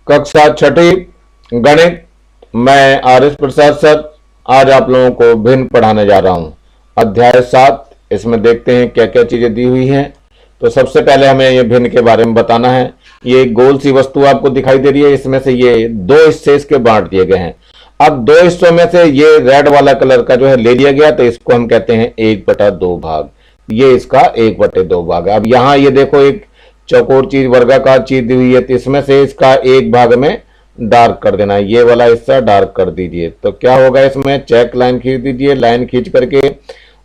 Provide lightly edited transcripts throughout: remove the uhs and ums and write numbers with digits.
कक्षा छठी गणित। मैं आर.एस. प्रसाद सर आज आप लोगों को भिन्न पढ़ाने जा रहा हूं। अध्याय 7। इसमें देखते हैं क्या क्या चीजें दी हुई हैं। तो सबसे पहले हमें ये भिन्न के बारे में बताना है। ये एक गोल सी वस्तु आपको दिखाई दे रही है, इसमें से ये दो हिस्से इसके बांट दिए गए हैं। अब दो हिस्सों में से ये रेड वाला कलर का जो है ले लिया गया, तो इसको हम कहते हैं 1/2 भाग। ये इसका 1/2 भाग है। अब यहाँ ये देखो एक चौकोर चीज, वर्गाकार चीज दी हुई है, तो इसमें से इसका एक भाग में डार्क कर देना है। ये वाला हिस्सा डार्क कर दीजिए। तो क्या होगा, इसमें चेक लाइन खींच दीजिए। लाइन खींच करके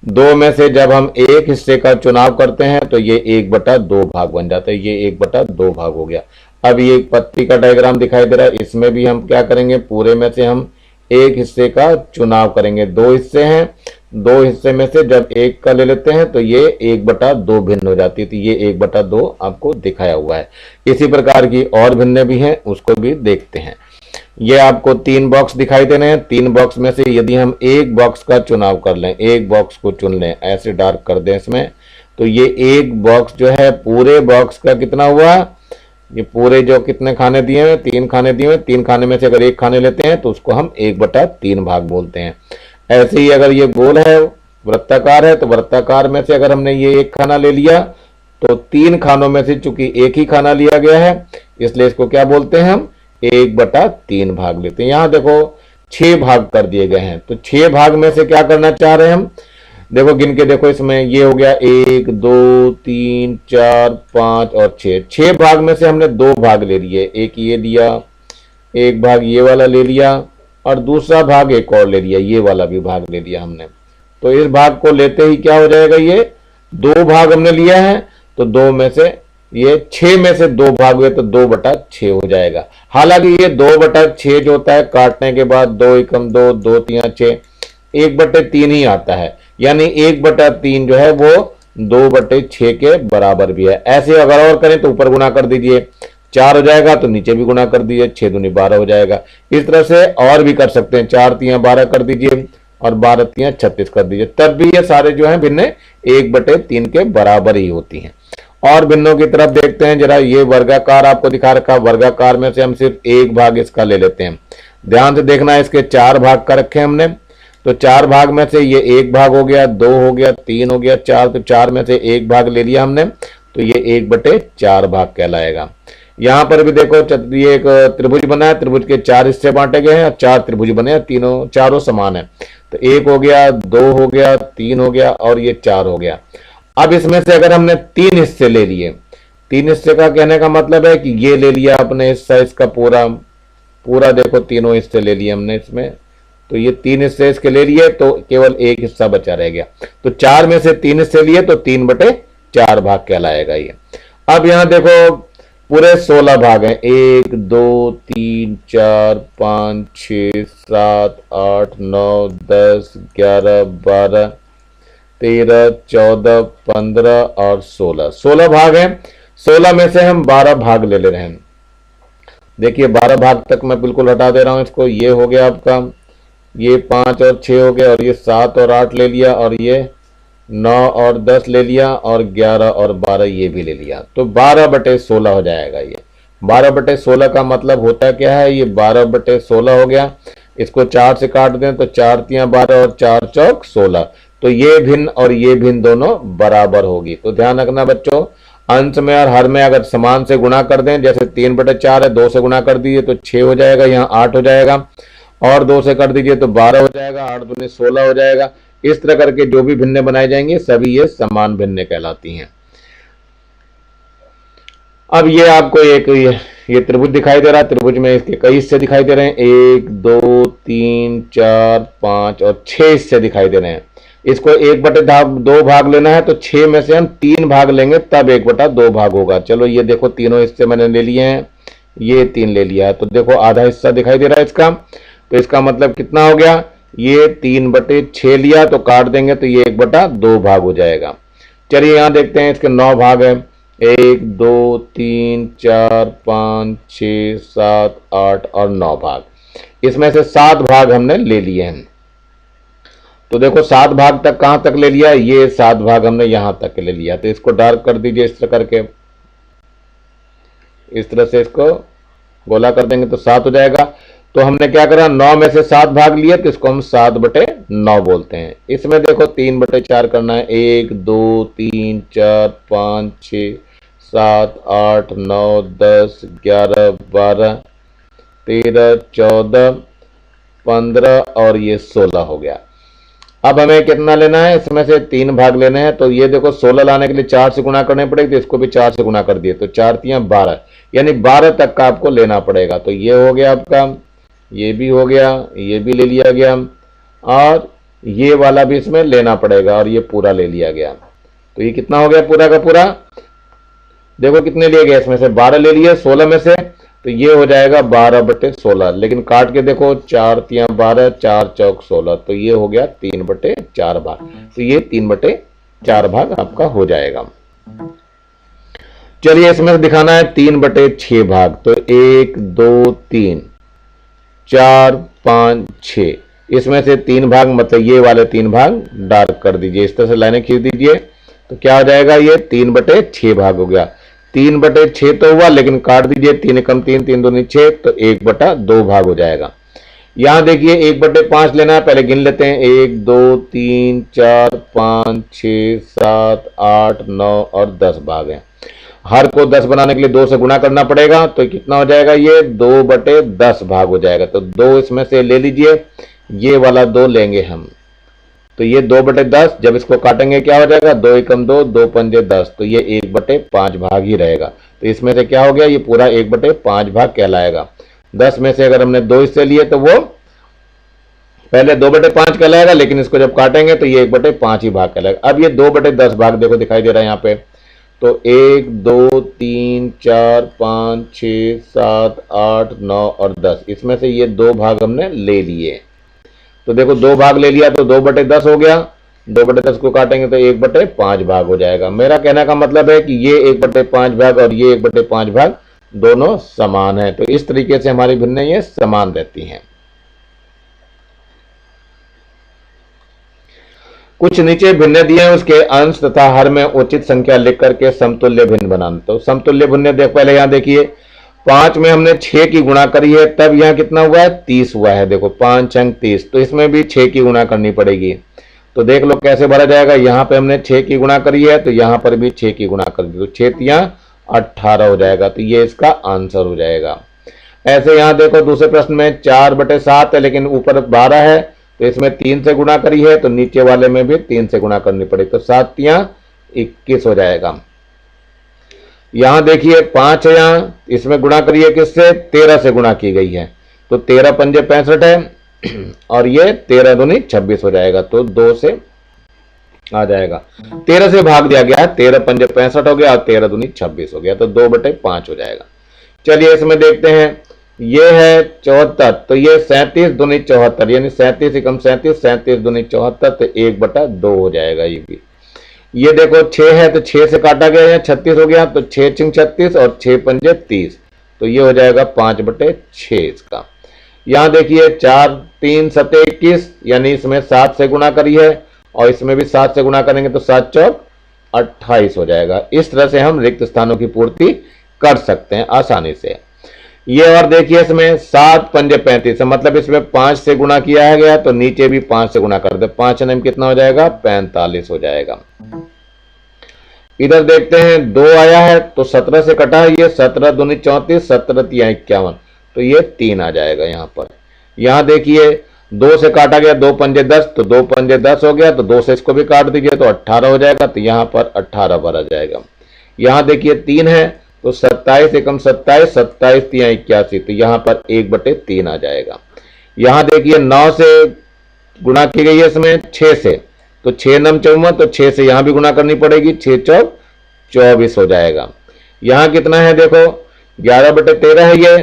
दो में से जब हम एक हिस्से का चुनाव करते हैं तो ये 1/2 भाग बन जाता है। ये 1/2 भाग हो गया। अब ये एक पत्ती का डायग्राम दिखाई दे रहा है, इसमें भी हम क्या करेंगे, पूरे में से हम एक हिस्से का चुनाव करेंगे। दो हिस्से हैं, दो हिस्से में से जब एक का ले लेते हैं तो ये 1/2 भिन्न हो जाती है। तो ये 1/2 आपको दिखाया हुआ है। इसी प्रकार की और भिन्न भी हैं, उसको भी देखते हैं। ये आपको 3 बॉक्स दिखाई दे रहे हैं। 3 बॉक्स में से यदि हम एक बॉक्स का चुनाव कर लें, एक बॉक्स को चुन लें, ऐसे डार्क कर दें इसमें, तो ये एक बॉक्स जो है पूरे बॉक्स का कितना हुआ, ये पूरे जो कितने खाने दिए हैं, 3 खाने दिए हैं। 3 खाने में से अगर एक खाने लेते हैं तो उसको हम 1/3 भाग बोलते हैं। ऐसे ही अगर ये गोल है, वृत्ताकार है, तो वृत्ताकार में से अगर हमने ये एक खाना ले लिया तो 3 खानों में से चूंकि एक ही खाना लिया गया है, इसलिए इसको क्या बोलते हैं, हम 1/3 भाग लेते हैं। यहां देखो 6 भाग कर दिए गए हैं। तो 6 भाग में से क्या करना चाह रहे हैं हम, देखो गिन के देखो, इसमें ये हो गया 1 2 3 4 5 और 6। 6 भाग में से हमने 2 भाग ले लिए। एक ये लिया, एक भाग ये वाला ले लिया, और दूसरा भाग एक और ले लिया, ये वाला भी भाग ले लिया हमने। तो इस भाग को लेते ही क्या हो जाएगा, ये 2 भाग हमने लिया है, तो 2 में से ये 6 में से 2 भाग हुए तो 2/6 हो जाएगा। हालांकि ये 2/6 जो होता है काटने के बाद 2 एकम 2, 2 3 6, 1/3 ही आता है। यानी 1/3 जो है वो 2/6 के बराबर भी है। ऐसे अगर और करें तो ऊपर गुना कर दीजिए, 4 हो जाएगा, तो नीचे भी गुना कर दीजिए, 6 दूनी 12 हो जाएगा। इस तरह से और भी कर सकते हैं, 4 3 12 कर दीजिए और 12 3 36 कर दीजिए, तब भी ये सारे जो है भिन्न 1/3 के बराबर ही होती हैं। और भिन्नों की तरफ देखते हैं जरा। ये वर्गाकार आपको दिखा रखा, वर्गाकार में से हम सिर्फ एक भाग इसका ले लेते हैं। ध्यान से देखना, इसके 4 भाग कर रखे हमने, तो 4 भाग में से ये एक भाग हो गया, 2 हो गया, 3 हो गया, 4, तो 4 में से एक भाग ले लिया हमने, तो ये 1/4 भाग कहलाएगा। यहां पर भी देखो, ये एक त्रिभुज बना है, त्रिभुज के 4 हिस्से बांटे गए हैं और 4 त्रिभुज बने हैं, तीनों चारों समान है। तो 1 हो गया, 2 हो गया, 3 हो गया और ये 4 हो गया। अब इसमें से अगर हमने 3 हिस्से ले लिए, 3 हिस्से का कहने का मतलब है कि ये ले लिया अपने हिस्सा, इसका पूरा पूरा देखो तीनों हिस्से ले लिए हमने इसमें, तो ये 3 हिस्से इसके ले लिए, तो केवल एक हिस्सा बचा रह गया। तो 4 में से 3 हिस्से लिए तो 3/4 भाग कहलाएगा ये। अब यहां देखो पूरे 16 भाग हैं, 1 2 3 4 5 6 7 8 9 10 11 12 13 14 15 और 16 भाग हैं। 16 में से हम 12 भाग ले रहे हैं। देखिए 12 भाग तक मैं बिल्कुल हटा दे रहा हूं इसको। ये हो गया आपका, ये 5 और 6 हो गया, और ये 7 और 8 ले लिया, और ये 9 और 10 ले लिया, और 11 और 12 ये भी ले लिया। तो 12/16 हो जाएगा ये। 12/16 का मतलब होता क्या है, ये 12/16 हो गया। इसको 4 से काट दें तो 4 3 12 और 4 चौक 16। तो ये भिन्न और ये भिन्न दोनों बराबर होगी। तो ध्यान रखना बच्चों, अंश में और हर में अगर समान से गुणा कर दें, जैसे 3/4 है, 2 से गुणा कर दीजिए तो 6 हो जाएगा, यहाँ 8 हो जाएगा, और 2 से कर दीजिए तो 12 हो जाएगा, 8 दूनी 16 हो जाएगा। इस तरह करके जो भी भिन्न बनाए जाएंगे सभी ये समान भिन्न कहलाती हैं। अब ये आपको एक ये त्रिभुज दिखाई दे रहा है, त्रिभुज में इसके कई हिस्से दिखाई दे रहे हैं, 1 2 3 4 5 और 6 हिस्से दिखाई दे रहे हैं। इसको 1/2 भाग लेना है, तो 6 में से हम 3 भाग लेंगे तब 1/2 भाग होगा। चलो ये देखो तीनों हिस्से मैंने ले लिए हैं, ये 3 ले लिया है, तो देखो आधा हिस्सा दिखाई दे रहा है इसका। तो इसका मतलब कितना हो गया, ये 3/6 लिया, तो काट देंगे तो ये 1/2 भाग हो जाएगा। चलिए यहां देखते हैं, इसके 9 भाग है, 1 2 3 4 5 6 7 8 और 9 भाग। इसमें से 7 भाग हमने ले लिए हैं। तो देखो 7 भाग तक कहां तक ले लिया, ये 7 भाग हमने यहां तक ले लिया। तो इसको डार्क कर दीजिए इस तरह करके, इस तरह से इसको गोला कर देंगे तो 7 हो जाएगा। तो हमने क्या करा, 9 में से 7 भाग लिए तो इसको हम 7/9 बोलते हैं। इसमें देखो 3/4 करना है, 1 2 3 4 5 6 7 8 9 10 11 12 13 14 15 और ये 16 हो गया। अब हमें कितना लेना है, इसमें से 3 भाग लेने हैं। तो ये देखो 16 लाने के लिए 4 से गुणा करने पड़ेगी, तो इसको भी 4 से गुणा कर दिए तो 4 तियां 12, यानी 12 तक का आपको लेना पड़ेगा। तो ये हो गया आपका, ये भी हो गया, ये भी ले लिया गया और ये वाला भी इसमें लेना पड़ेगा और ये पूरा ले लिया गया। तो ये कितना हो गया पूरा का पूरा, देखो कितने लिए गए, इसमें से 12 ले लिए 16 में से, तो ये हो जाएगा 12/16। लेकिन काट के देखो 4 तियां 12 4 चौक 16, तो ये हो गया 3/4 भाग। तो ये 3/4 भाग आपका हो जाएगा। चलिए इसमें से दिखाना है 3/6 भाग। तो 1 2 3 4 5 6, इसमें से 3 भाग मतलब ये वाले 3 भाग डार्क कर दीजिए, इस तरह से लाइनें खींच दीजिए। तो क्या हो जाएगा, ये 3/6 भाग हो गया। 3/6 तो हुआ, लेकिन काट दीजिए, 3 कम 3 3 दूनी 6, तो 1/2 भाग हो जाएगा। यहां देखिए 1/5 लेना है, पहले गिन लेते हैं, 1 2 3 4 5 6 7 8 9 और 10 भाग हैं। हर को 10 बनाने के लिए 2 से गुणा करना पड़ेगा, तो कितना हो जाएगा, ये 2/10 भाग हो जाएगा। तो 2 इसमें से ले लीजिए, ये वाला 2 लेंगे हम, तो ये 2/10, जब इसको काटेंगे क्या हो जाएगा, 2 एकम 2 2 पंजे 10, तो ये 1/5 भाग ही रहेगा। तो इसमें से क्या हो गया, ये पूरा 1/5 भाग कहलाएगा। 10 में से अगर हमने 2 इससे लिए तो वो पहले 2/5 कहलाएगा, लेकिन इसको जब काटेंगे तो ये 1/5 ही भाग कहलाएगा। अब ये 2/10 भाग देखो दिखाई दे रहा है यहाँ पे, तो 1 2 3 4 5 6 7 8 9 और 10, इसमें से ये 2 भाग हमने ले लिए। तो देखो 2 भाग ले लिया तो 2/10 हो गया, 2/10 को काटेंगे तो 1/5 भाग हो जाएगा। मेरा कहने का मतलब है कि ये 1/5 भाग और ये 1/5 भाग दोनों समान है। तो इस तरीके से हमारी भिन्नें ये समान रहती हैं। कुछ नीचे भिन्न दिए हैं, उसके अंश तथा हर में उचित संख्या लिख करके समतुल्य भिन्न बनाना। तो समतुल्य भिन्न देख, पहले यहां देखिए 5 में हमने 6 की गुणा करी है, तब यहां कितना हुआ है, 30 हुआ है। देखो 5 अंक 30, तो इसमें भी 6 की गुणा करनी पड़ेगी। तो देख लो कैसे भरा जाएगा, यहां पे हमने 6 की गुणा करी है, तो यहां पर भी 6 की गुणा कर दी, तो 6 तियां 18 हो जाएगा। तो ये इसका आंसर हो जाएगा। ऐसे यहां देखो दूसरे प्रश्न में 4/7 है, लेकिन ऊपर 12 है, तो इसमें 3 से गुणा करी है, तो नीचे वाले में भी 3 से गुणा करनी पड़ेगी, तो 7 तियां 21 हो जाएगा। यहां देखिए 5 है, यहां इसमें गुणा करिए किससे, 13 से गुणा की गई है, तो 13 पंजे 65 है और ये 13 दूनी 26 हो जाएगा, तो 2 से आ जाएगा। 13 से भाग दिया गया है, 13 पंजे 65 हो गया और 13 दूनी 26 हो गया, तो 2/5 हो जाएगा। चलिए इसमें देखते हैं, ये है 74, तो ये 37 दूनी 74, यानी 37 एकम 37, 37 दूनी 74, तो 1/2 हो जाएगा। ये भी ये देखो 6 है, तो 6 से काटा गया है, 36 हो गया, तो 6 छिंग 36 और 6 पंजे 30, तो ये हो जाएगा 5/6 इसका। यहां देखिए 4 3 7 21, यानी इसमें 7 से गुणा करी है और इसमें भी 7 से गुणा करेंगे तो 7 चौक 28 हो जाएगा। इस तरह से हम रिक्त स्थानों की पूर्ति कर सकते हैं आसानी से। ये और देखिए इसमें 7 पंजे 35 है, मतलब इसमें 5 से गुणा किया गया, तो नीचे भी 5 से गुणा कर दे, 5 में कितना हो जाएगा, 45 हो जाएगा। इधर देखते हैं 2 आया है, तो 17 से कटा है, ये 17 दूनी 34, 17 तिया 51, तो ये 3 आ जाएगा यहाँ पर। यहाँ देखिए 2 से काटा गया, 2 पंजे 10, तो 2 पंजे 10 हो गया, तो 2 से इसको भी काट दीजिए तो 18 हो जाएगा, तो यहाँ पर 18 भरा जाएगा। यहाँ देखिए 3 है, तो 27 एकम 27, 27 तिया 81, तो यहाँ पर 1/3 आ जाएगा। यहाँ देखिए 9 से गुणा की गई है इसमें 6 से, तो 6 नम 54, तो 6 से यहाँ भी गुणा करनी पड़ेगी, 6 चौक 24 हो जाएगा। यहाँ कितना है देखो 11/13 है ये,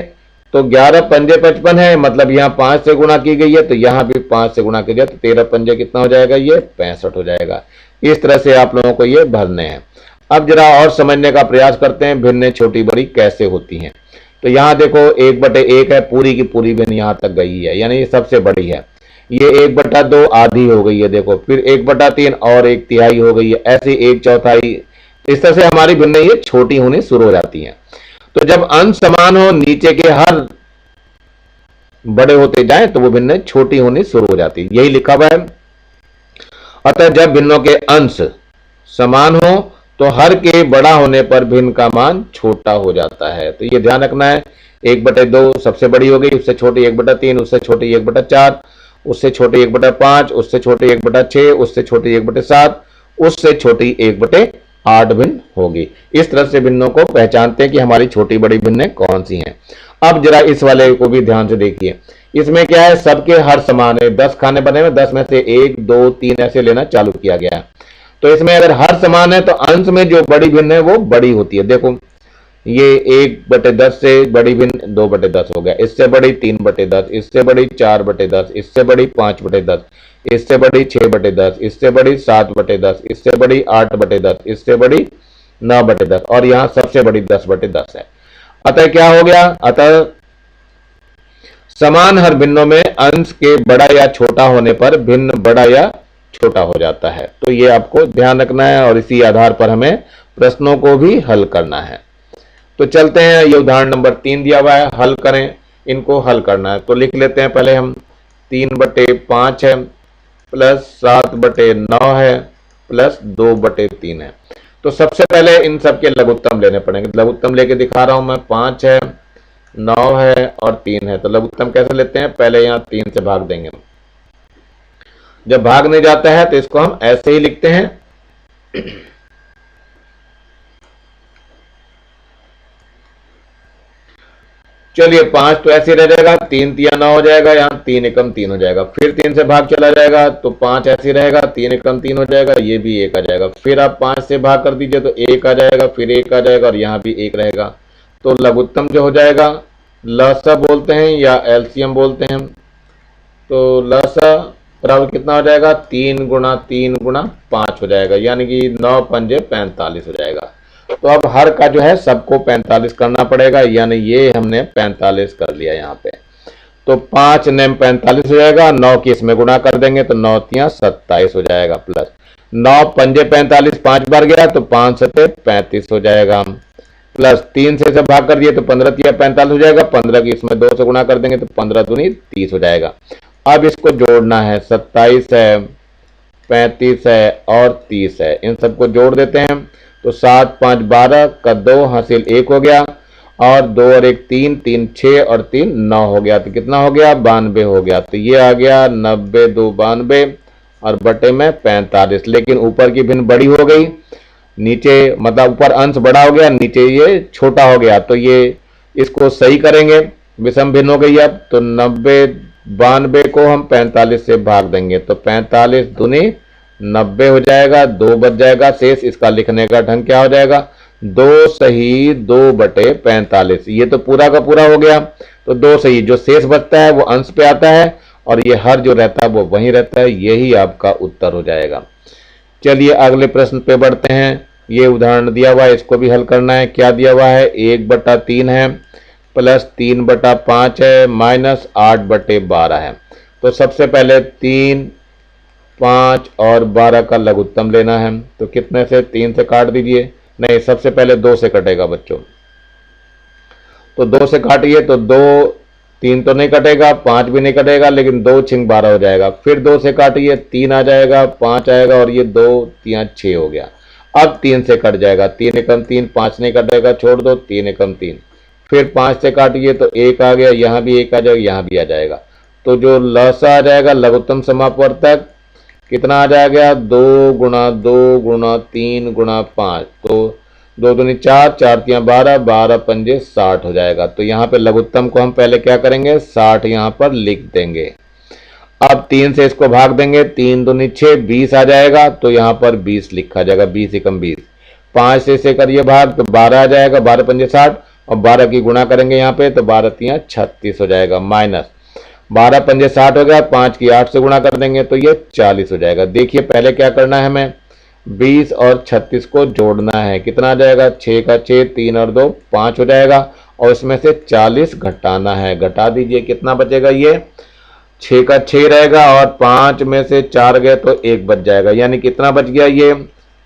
तो 11 पंजे 55 है, मतलब यहाँ 5 से गुणा की गई है, तो यहाँ भी 5 से गुणा की जाए, तो 13 पंजे कितना हो जाएगा, ये 65 हो जाएगा। इस तरह से आप लोगों को ये भरने हैं। अब जरा और समझने का प्रयास करते हैं भिन्नें छोटी बड़ी कैसे होती हैं। तो यहाँ देखो 1/1 है, पूरी की पूरी भिन्न यहाँ तक गई है, यानी ये सबसे बड़ी है। ये 1/2 आधी हो गई है, देखो फिर 1/3 और 1/3 हो गई है, ऐसे 1/4। इस तरह से हमारी भिन्नें ये छोटी होनी शुरू हो जाती हैं। तो जब अंश समान हो, नीचे के हर बड़े होते जाएं तो वो भिन्न छोटी होनी शुरू हो जाती है, यही लिखा हुआ है। अतः जब भिन्नों के अंश समान हो तो हर के बड़ा होने पर भिन्न का मान छोटा हो जाता है। तो ये ध्यान रखना है। 1/2 सबसे बड़ी हो गई, उससे छोटी 1/3, उससे छोटी 1/4, उससे छोटी 1/5, उससे छोटी 1/6, उससे छोटी 1/7, उससे छोटी 1/8 भिन्न होगी। इस तरह से भिन्नों को पहचानते हैं कि हमारी छोटी बड़ी भिन्न कौन सी हैं। अब जरा इस वाले को भी ध्यान से देखिए। इसमें क्या है, सबके हर समान है। 10 खाने बने में 10 में से 1, 2, 3 ऐसे लेना चालू किया गया है। तो इसमें अगर हर समान है तो अंश में जो बड़ी भिन्न है वो बड़ी होती है। देखो ये 1/10 से बड़ी भिन्न 2/10 हो गया, इससे बड़ी 3/10, इससे बड़ी 4/10, इससे बड़ी 5/10, इससे बड़ी 6/10, इससे बड़ी 7/10, इससे बड़ी 8/10, इससे बड़ी 9/10 और यहां सबसे बड़ी 10/10 है। अतः क्या हो गया, अतः समान हर भिन्नों में अंश के बड़ा या छोटा होने पर भिन्न बड़ा या छोटा हो जाता है। तो ये आपको ध्यान रखना है और इसी आधार पर हमें प्रश्नों को भी हल करना है। तो चलते हैं, ये उदाहरण नंबर 3 दिया हुआ है, हल करें। इनको हल करना है तो लिख लेते हैं पहले हम। 3/5 है प्लस 7/9 है प्लस 2/3 है। तो सबसे पहले इन सबके लघुत्तम लेने पड़ेंगे। लघुत्तम लेके दिखा रहा हूं मैं। 5 है, 9 है और 3 है। तो लघुत्तम कैसे लेते हैं, पहले यहां 3 से भाग देंगे। जब भाग नहीं जाता है तो इसको हम ऐसे ही लिखते हैं। चलिए 5 तो ऐसे रह जाएगा, 3 तिया 9 हो जाएगा, यहाँ 3 एकम 3 हो जाएगा। फिर 3 से भाग चला जाएगा तो 5 ऐसे रहेगा, 3 एकम 3 हो जाएगा, ये भी 1 आ जाएगा। फिर आप 5 से भाग कर दीजिए तो 1 आ जाएगा, फिर 1 आ जाएगा और यहाँ भी 1 रहेगा। तो लघुत्तम जो हो जाएगा, लसा बोलते हैं या एलसीएम बोलते हैं। तो लसा बराबर कितना हो जाएगा, 3 × 3 × 5 हो जाएगा, यानी कि 9 पंजे 45 हो जाएगा। तो अब हर का जो है सबको 45 करना पड़ेगा, यानी ये हमने 45 कर लिया यहाँ पे। तो 5 नेम 45 हो जाएगा, 9 की इसमें गुणा कर देंगे तो 9 तिया 27 हो जाएगा, प्लस 9 पंजे 45 5 बार गया तो 5 सते 35 हो जाएगा, प्लस 3 से भाग कर दिए तो 15 तिया 45 हो जाएगा, 15 की इसमें 2 से गुणा कर देंगे तो 15 दूनी 30 हो जाएगा। अब इसको जोड़ना है, 27 है, 35 है और 30 है, इन सबको जोड़ देते हैं। तो 7 5 12 का 2 हासिल 1 हो गया और 2 और 1 3, 3 6 और 3 9 हो गया। तो कितना हो गया, 92 हो गया। तो ये आ गया 90 2 92 और बटे में 45। लेकिन ऊपर की भिन्न बड़ी हो गई, नीचे मतलब ऊपर अंश बड़ा हो गया, नीचे ये छोटा हो गया। तो ये इसको सही करेंगे, विषम भिन्न हो गई। अब तो 90 92 को हम 45 से भाग देंगे तो 45 दूनी 90 हो जाएगा, 2 बच जाएगा शेष। इसका लिखने का ढंग क्या हो जाएगा, 2 सही 2/45। ये तो पूरा का पूरा हो गया। तो 2 सही, जो शेष बचता है वो अंश पे आता है और ये हर जो रहता है वो वहीं रहता है। यही आपका उत्तर हो जाएगा। चलिए अगले प्रश्न पे बढ़ते हैं। ये उदाहरण दिया हुआ है, इसको भी हल करना है। क्या दिया हुआ है, 1/3 है प्लस 3/5 है माइनस 8/12 है। तो सबसे पहले 3, 5 और 12 का लघुत्तम लेना है। तो कितने से, 3 से काट दीजिए, नहीं सबसे पहले 2 से कटेगा बच्चों। तो 2 से काटिए तो 2, 3 तो नहीं कटेगा, 5 भी नहीं कटेगा, लेकिन 2 छिंग 12 हो जाएगा। फिर 2 से काटिए, 3 आ जाएगा, 5 आएगा और ये 2 3 6 हो गया। अब 3 से कट जाएगा, 3 एकम 3, 5 नहीं कटेगा, छोड़ दो, 3 एकम 3। फिर 5 से काटिए तो 1 आ गया, यहाँ भी 1 आ जाएगा, यहाँ भी आ जाएगा। तो जो लसा आ जाएगा लघुत्तम समापवर्तक कितना आ जाएगा, 2 × 2 × 3 × 5। तो 2 दूनी 4, 4 तिया 12, 12 पंजे 60 हो जाएगा। तो यहाँ पे लघुत्तम को हम पहले क्या करेंगे, 60 यहाँ पर लिख देंगे। अब 3 से इसको भाग देंगे, 3 दूनी 6, 20 आ जाएगा। तो यहाँ पर 20 लिखा जाएगा, 20 एकम 20। 5 से इसे करिए भाग तो 12 आ जाएगा, 12 पंजे 60 और 12 की गुणा करेंगे यहाँ पे तो 12 तिया 36 हो जाएगा, माइनस 12 पंजे 60 हो गया, 5 की 8 से गुणा कर देंगे तो ये 40 हो जाएगा। देखिए पहले क्या करना है, हमें 20 और 36 को जोड़ना है। कितना आ जाएगा, 6 का 6, 3 और 2 5 हो जाएगा और इसमें से 40 घटाना है। घटा दीजिए, कितना बचेगा, ये 6 का 6 रहेगा और 5 में से 4 गए तो 1 बच जाएगा, यानी कितना बच गया, ये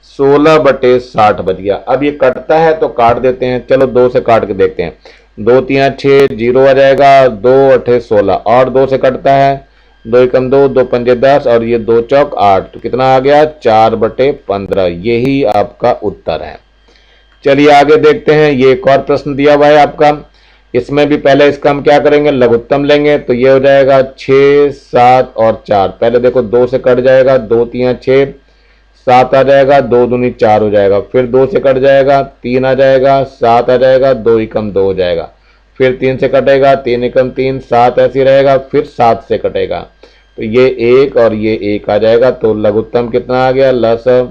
16/60 बच गया। अब ये कटता है तो काट देते हैं, चलो 2 से काट के देखते हैं। 2 3 6, 0 आ जाएगा, 2 8 16 और 2 से कटता है, 2 एकम 2, 2 पंजे 10 और ये 2 चौक 8, तो कितना आ गया 4/15। यही आपका उत्तर है। चलिए आगे देखते हैं, ये एक और प्रश्न दिया हुआ है आपका। इसमें भी पहले इसका हम क्या करेंगे, लघुत्तम लेंगे, तो ये हो जाएगा 6 7 और 4। पहले देखो 2 से कट जाएगा, 2 3 6, 7 आ जाएगा, 2 दूनी 4 हो जाएगा, फिर 2 से कट जाएगा, 3 आ जाएगा, 7 आ जाएगा, 2 एकम 2 हो जाएगा, फिर 3 से कटेगा, 3 एकम 3, 7 ऐसे रहेगा, फिर 7 से कटेगा, तो ये 1 और ये 1 आ जाएगा। तो लघुत्तम कितना आ गया, लसम।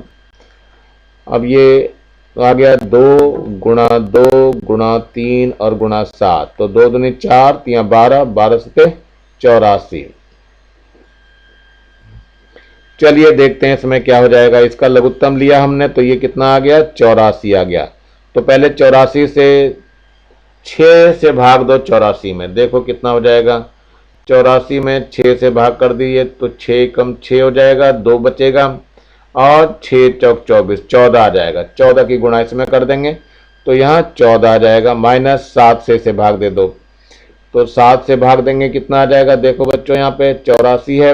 अब ये आ गया 2 गुणा 2 गुणा 3 और गुणा 7, तो 2 दूनी 4, 3 12, 12 से 84। चलिए देखते हैं इसमें क्या हो जाएगा। इसका लघुत्तम लिया हमने तो ये कितना आ गया 84 आ गया। तो पहले 84 से 6 से भाग दो 84 में, देखो कितना हो जाएगा। 84 में 6 से भाग कर दिए तो 6 कम 6 हो जाएगा, 2 बचेगा और 6 चौक 24, 14 आ जाएगा। 14 की गुणा इसमें कर देंगे तो यहाँ 14 आ जाएगा, माइनस 7 से इसे भाग दे दो, तो 7 से भाग देंगे कितना आ जाएगा। देखो बच्चों यहाँ पे 84 है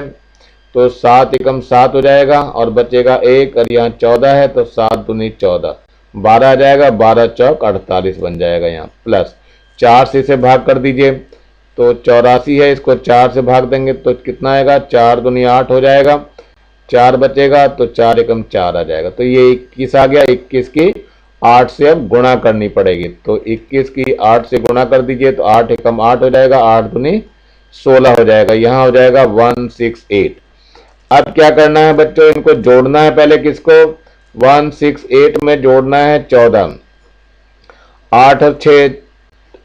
तो 7 एकम 7 हो जाएगा और बचेगा 1 और यहाँ 14 है तो 7 दूनी 14, 12 आ जाएगा, 12 चौक 48 बन जाएगा यहाँ, प्लस 4 से इसे भाग कर दीजिए तो 84 है, इसको 4 से भाग देंगे तो कितना आएगा, 4 दूनी 8 हो जाएगा, 4 बचेगा तो 4 एकम 4 आ जाएगा, तो ये 21 आ गया। 21 की 8 से अब गुणा करनी पड़ेगी, तो 21 की 8 से गुणा कर दीजिए तो 8 एकम 8 हो जाएगा, 8 दूनी 16 हो जाएगा, यहाँ हो जाएगा 168। अब क्या करना है बच्चों, इनको जोड़ना है। पहले किसको, 168 में जोड़ना है 14, 8 और 6,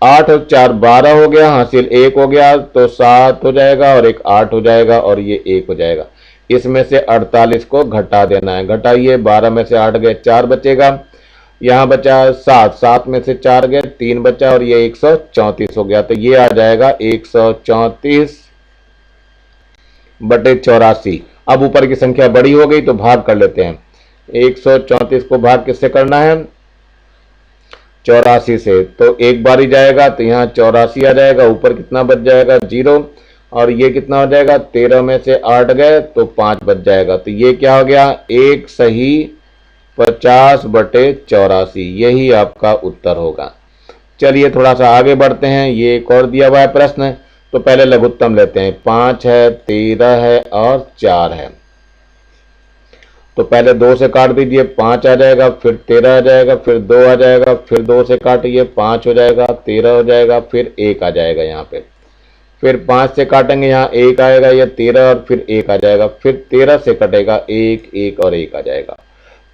8 और 4 12 हो गया, हासिल 1 हो गया तो 7 हो जाएगा और एक 8 हो जाएगा और ये 1 हो जाएगा। इसमें से 48 को घटा देना है, घटाइए, 12 में से 8 गए, 4 बचेगा, यहाँ बचा 7, 7 में से 4 गए, 3 बचा और ये 134 हो गया, तो ये आ जाएगा 134/84। अब ऊपर की संख्या बड़ी हो गई तो भाग कर लेते हैं। 134 को भाग किससे करना है, 84 से, तो एक बार ही जाएगा तो यहाँ 84 आ जाएगा, ऊपर कितना बच जाएगा 0 और ये कितना हो जाएगा, 13 में से 8 गए तो 5 बच जाएगा, तो ये क्या हो गया, एक सही 50/84। यही आपका उत्तर होगा। चलिए थोड़ा सा आगे बढ़ते हैं, ये एक और दिया हुआ है प्रश्न, तो पहले लघुत्तम लेते हैं। 5 है, 13 है और 4 है, तो पहले 2 से काट दीजिए, 5 आ जाएगा, फिर 13 आ जाएगा, फिर 2 आ जाएगा, फिर 2 से काटिए, 5 हो जाएगा, 13 हो जाएगा, फिर 1 आ जाएगा यहाँ पे, फिर 5 से काटेंगे, यहाँ 1 आएगा, या 13 और फिर 1 आ जाएगा, फिर 13 से कटेगा 1, 1 और 1 आ जाएगा।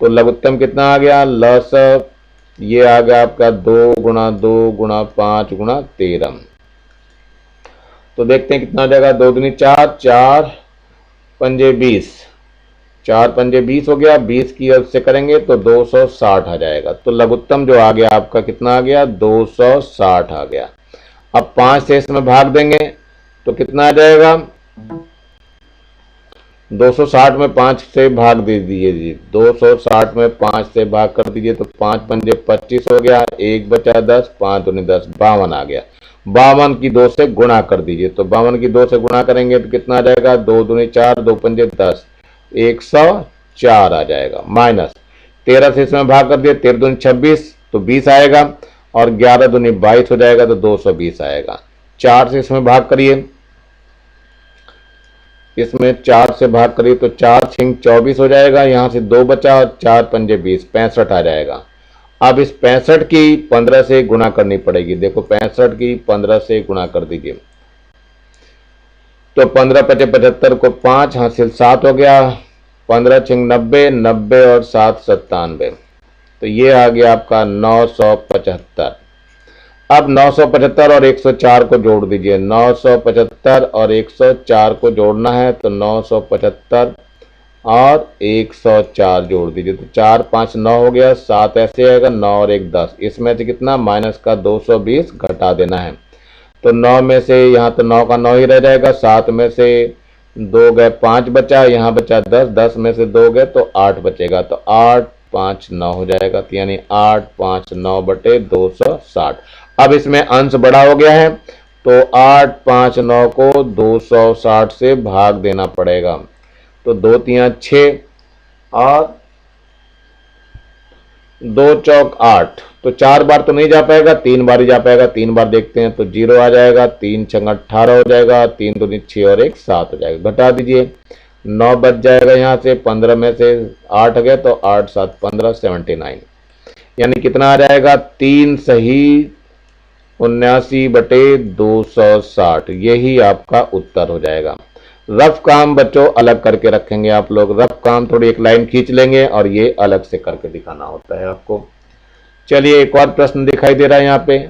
तो लघुत्तम कितना आ गया, लस ये आ गया आपका 2 गुणा 2 गुणा 5 गुणा 13। तो देखते हैं कितना आ जाएगा, 2 दूनी 4, 4 पंजे 20, 4 पंजे 20 हो गया, 20 की अब से करेंगे तो 260 आ जाएगा। तो लघुत्तम जो आ गया आपका कितना आ गया, 260 आ गया। अब 5 से इसमें भाग देंगे तो कितना आ जाएगा, 260 में 5 से भाग दे दीजिए जी, 260 में 5 से भाग कर दीजिए तो 5 पंजे 25 हो गया, 1 बचा 10, 5 दूनी 10, 52 आ गया। 52 की 2 से गुणा कर दीजिए, तो 52 की 2 से गुणा करेंगे तो कितना आ जाएगा, 2 दूनी 4, 2 पंजे 10, 104 आ जाएगा, माइनस 13 से इसमें भाग कर दिया, 13 दूनी 26 तो 20 आएगा और 11 दूनी 22 हो जाएगा तो 220 आएगा। 4 से इसमें भाग करिए, इसमें 4 से भाग करिए तो 4 छिंग 24 हो जाएगा, यहाँ से 2 बचा और 4 पंजे 20, 65 आ जाएगा। अब इस 65 की 15 से गुणा करनी पड़ेगी, देखो 65 की 15 से गुणा कर दीजिए, तो 15 पचे 75 को 5, हासिल 7 हो गया, 15 छिंग 90, 90 और 7 97, तो ये आ गया आपका 975। अब 975 और 104 को जोड़ दीजिए, 975 और 104 को जोड़ना है तो 975 और 104 जोड़ दीजिए, तो 4 5 9 हो गया, 7 ऐसे आएगा, 9 और 1 10, इसमें से कितना माइनस का 220 घटा देना है, तो 9 में से यहाँ तो 9 का 9 ही रह जाएगा, 7 में से 2 गए 5 बचा, यहाँ बचा 10, 10 में से 2 गए तो 8 बचेगा, तो 8 5 9 हो जाएगा, तो यानी 8 5 9 बटे 260। अब इसमें अंश बड़ा हो गया है तो 8 5 9 को 260 से भाग देना पड़ेगा। तो 2 3 6 और 2 चौक 8, तो 4 बार तो नहीं जा पाएगा, 3 बार ही जा पाएगा। 3 बार देखते हैं तो 0 आ जाएगा, 3 छंग 18 हो जाएगा, 3 दूनी 6 और 1 7 हो जाएगा। घटा दीजिए, 9 बच जाएगा यहाँ से, 15 में से 8 गए तो 8 7 15 79, यानी कितना आ जाएगा 3 सही 79 बटे 260। यही आपका उत्तर हो जाएगा। रफ काम बच्चों अलग करके रखेंगे आप लोग, रफ काम थोड़ी एक लाइन खींच लेंगे और ये अलग से करके दिखाना होता है आपको। चलिए एक और प्रश्न दिखाई दे रहा है यहाँ पे,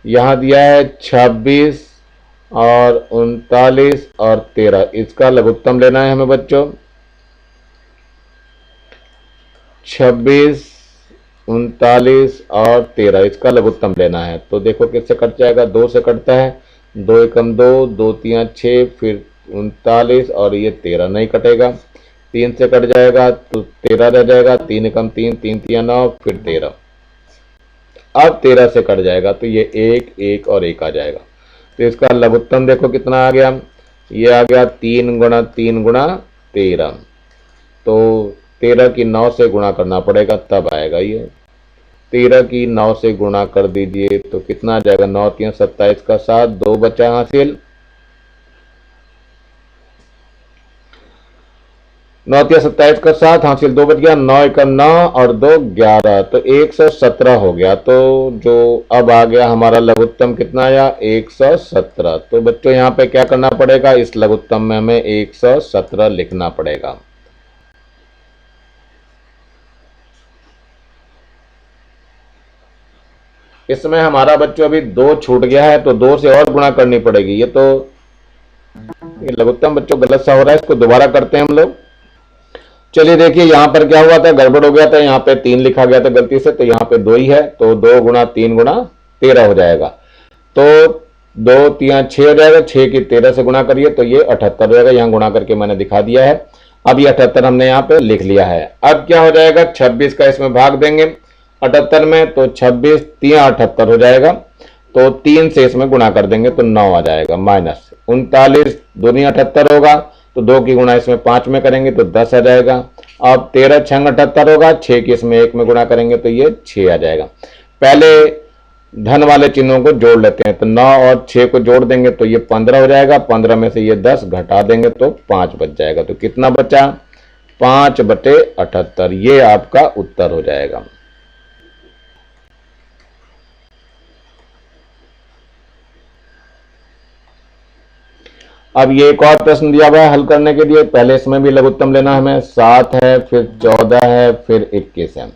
यहाँ दिया है 26 और 39 और 13, इसका लघुत्तम लेना है हमें बच्चों। 26 39 और 13 इसका लघुत्तम लेना है, तो देखो किससे कट जाएगा, 2 से कटता है, 2 एकम 2, 2 3 6, फिर 39 और ये 13 नहीं कटेगा, 3 से कट जाएगा तो 13 रह जाएगा, 3 एकम 3, 3 3 9, फिर 13। अब 13 से कट जाएगा तो ये 1 1 और 1 आ जाएगा। तो इसका लघुत्तम देखो कितना आ गया, ये आ गया 3 गुणा 3 गुणा 13, तो 13 की 9 से गुणा करना पड़ेगा तब आएगा ये। 13 की 9 से गुणा कर दीजिए तो कितना आ जाएगा, 9 3 27 का 7, 2 बचा हासिल, 9 3 27 का 7 हासिल, 2 बच गया, 9 1 9 और 2 11, तो 117 हो गया। तो जो अब आ गया हमारा लघुत्तम कितना आया, 117। तो बच्चों यहाँ पे क्या करना पड़ेगा, इस लघुत्तम में हमें 117 लिखना पड़ेगा। इसमें हमारा बच्चों अभी 2 छूट गया है तो 2 से और गुणा करनी पड़ेगी। ये तो ये लघुत्तम बच्चों गलत सा हो रहा है, इसको दोबारा करते हैं हम लोग। चलिए देखिए यहाँ पर क्या हुआ था, गड़बड़ हो गया था, यहाँ पे 3 लिखा गया था गलती से, तो यहाँ पे 2 ही है, तो 2 गुणा 3 गुणा 13 हो जाएगा। तो 2 3 6 हो जाएगा, 6 की 13 से गुणा करिए तो ये 78 हो जाएगा। यहाँ गुणा करके मैंने दिखा दिया है। अब ये 78 हमने यहाँ पे लिख लिया है। अब क्या हो जाएगा, 26 का इसमें भाग देंगे 78 में, तो 26 3 78 हो जाएगा, तो 3 से इसमें गुणा कर देंगे तो 9 आ जाएगा, माइनस 39 दूनी 78 होगा, तो 2 की गुणा इसमें 5 में करेंगे तो 10 आ जाएगा। अब 13 छंग 78 होगा, 6 की इसमें 1 में गुणा करेंगे तो ये 6 आ जाएगा। पहले धन वाले चिन्हों को जोड़ लेते हैं, तो 9 और 6 को जोड़ देंगे तो ये 15 हो जाएगा, 15 में से ये 10 घटा देंगे तो 5 बच जाएगा। तो कितना बचा, 5 बटे 78, ये आपका उत्तर हो जाएगा। अब ये एक और प्रश्न दिया हुआ है हल करने के लिए, पहले इसमें भी लघुत्तम लेना है हमें। 7 है, फिर 14 है, फिर 21 है।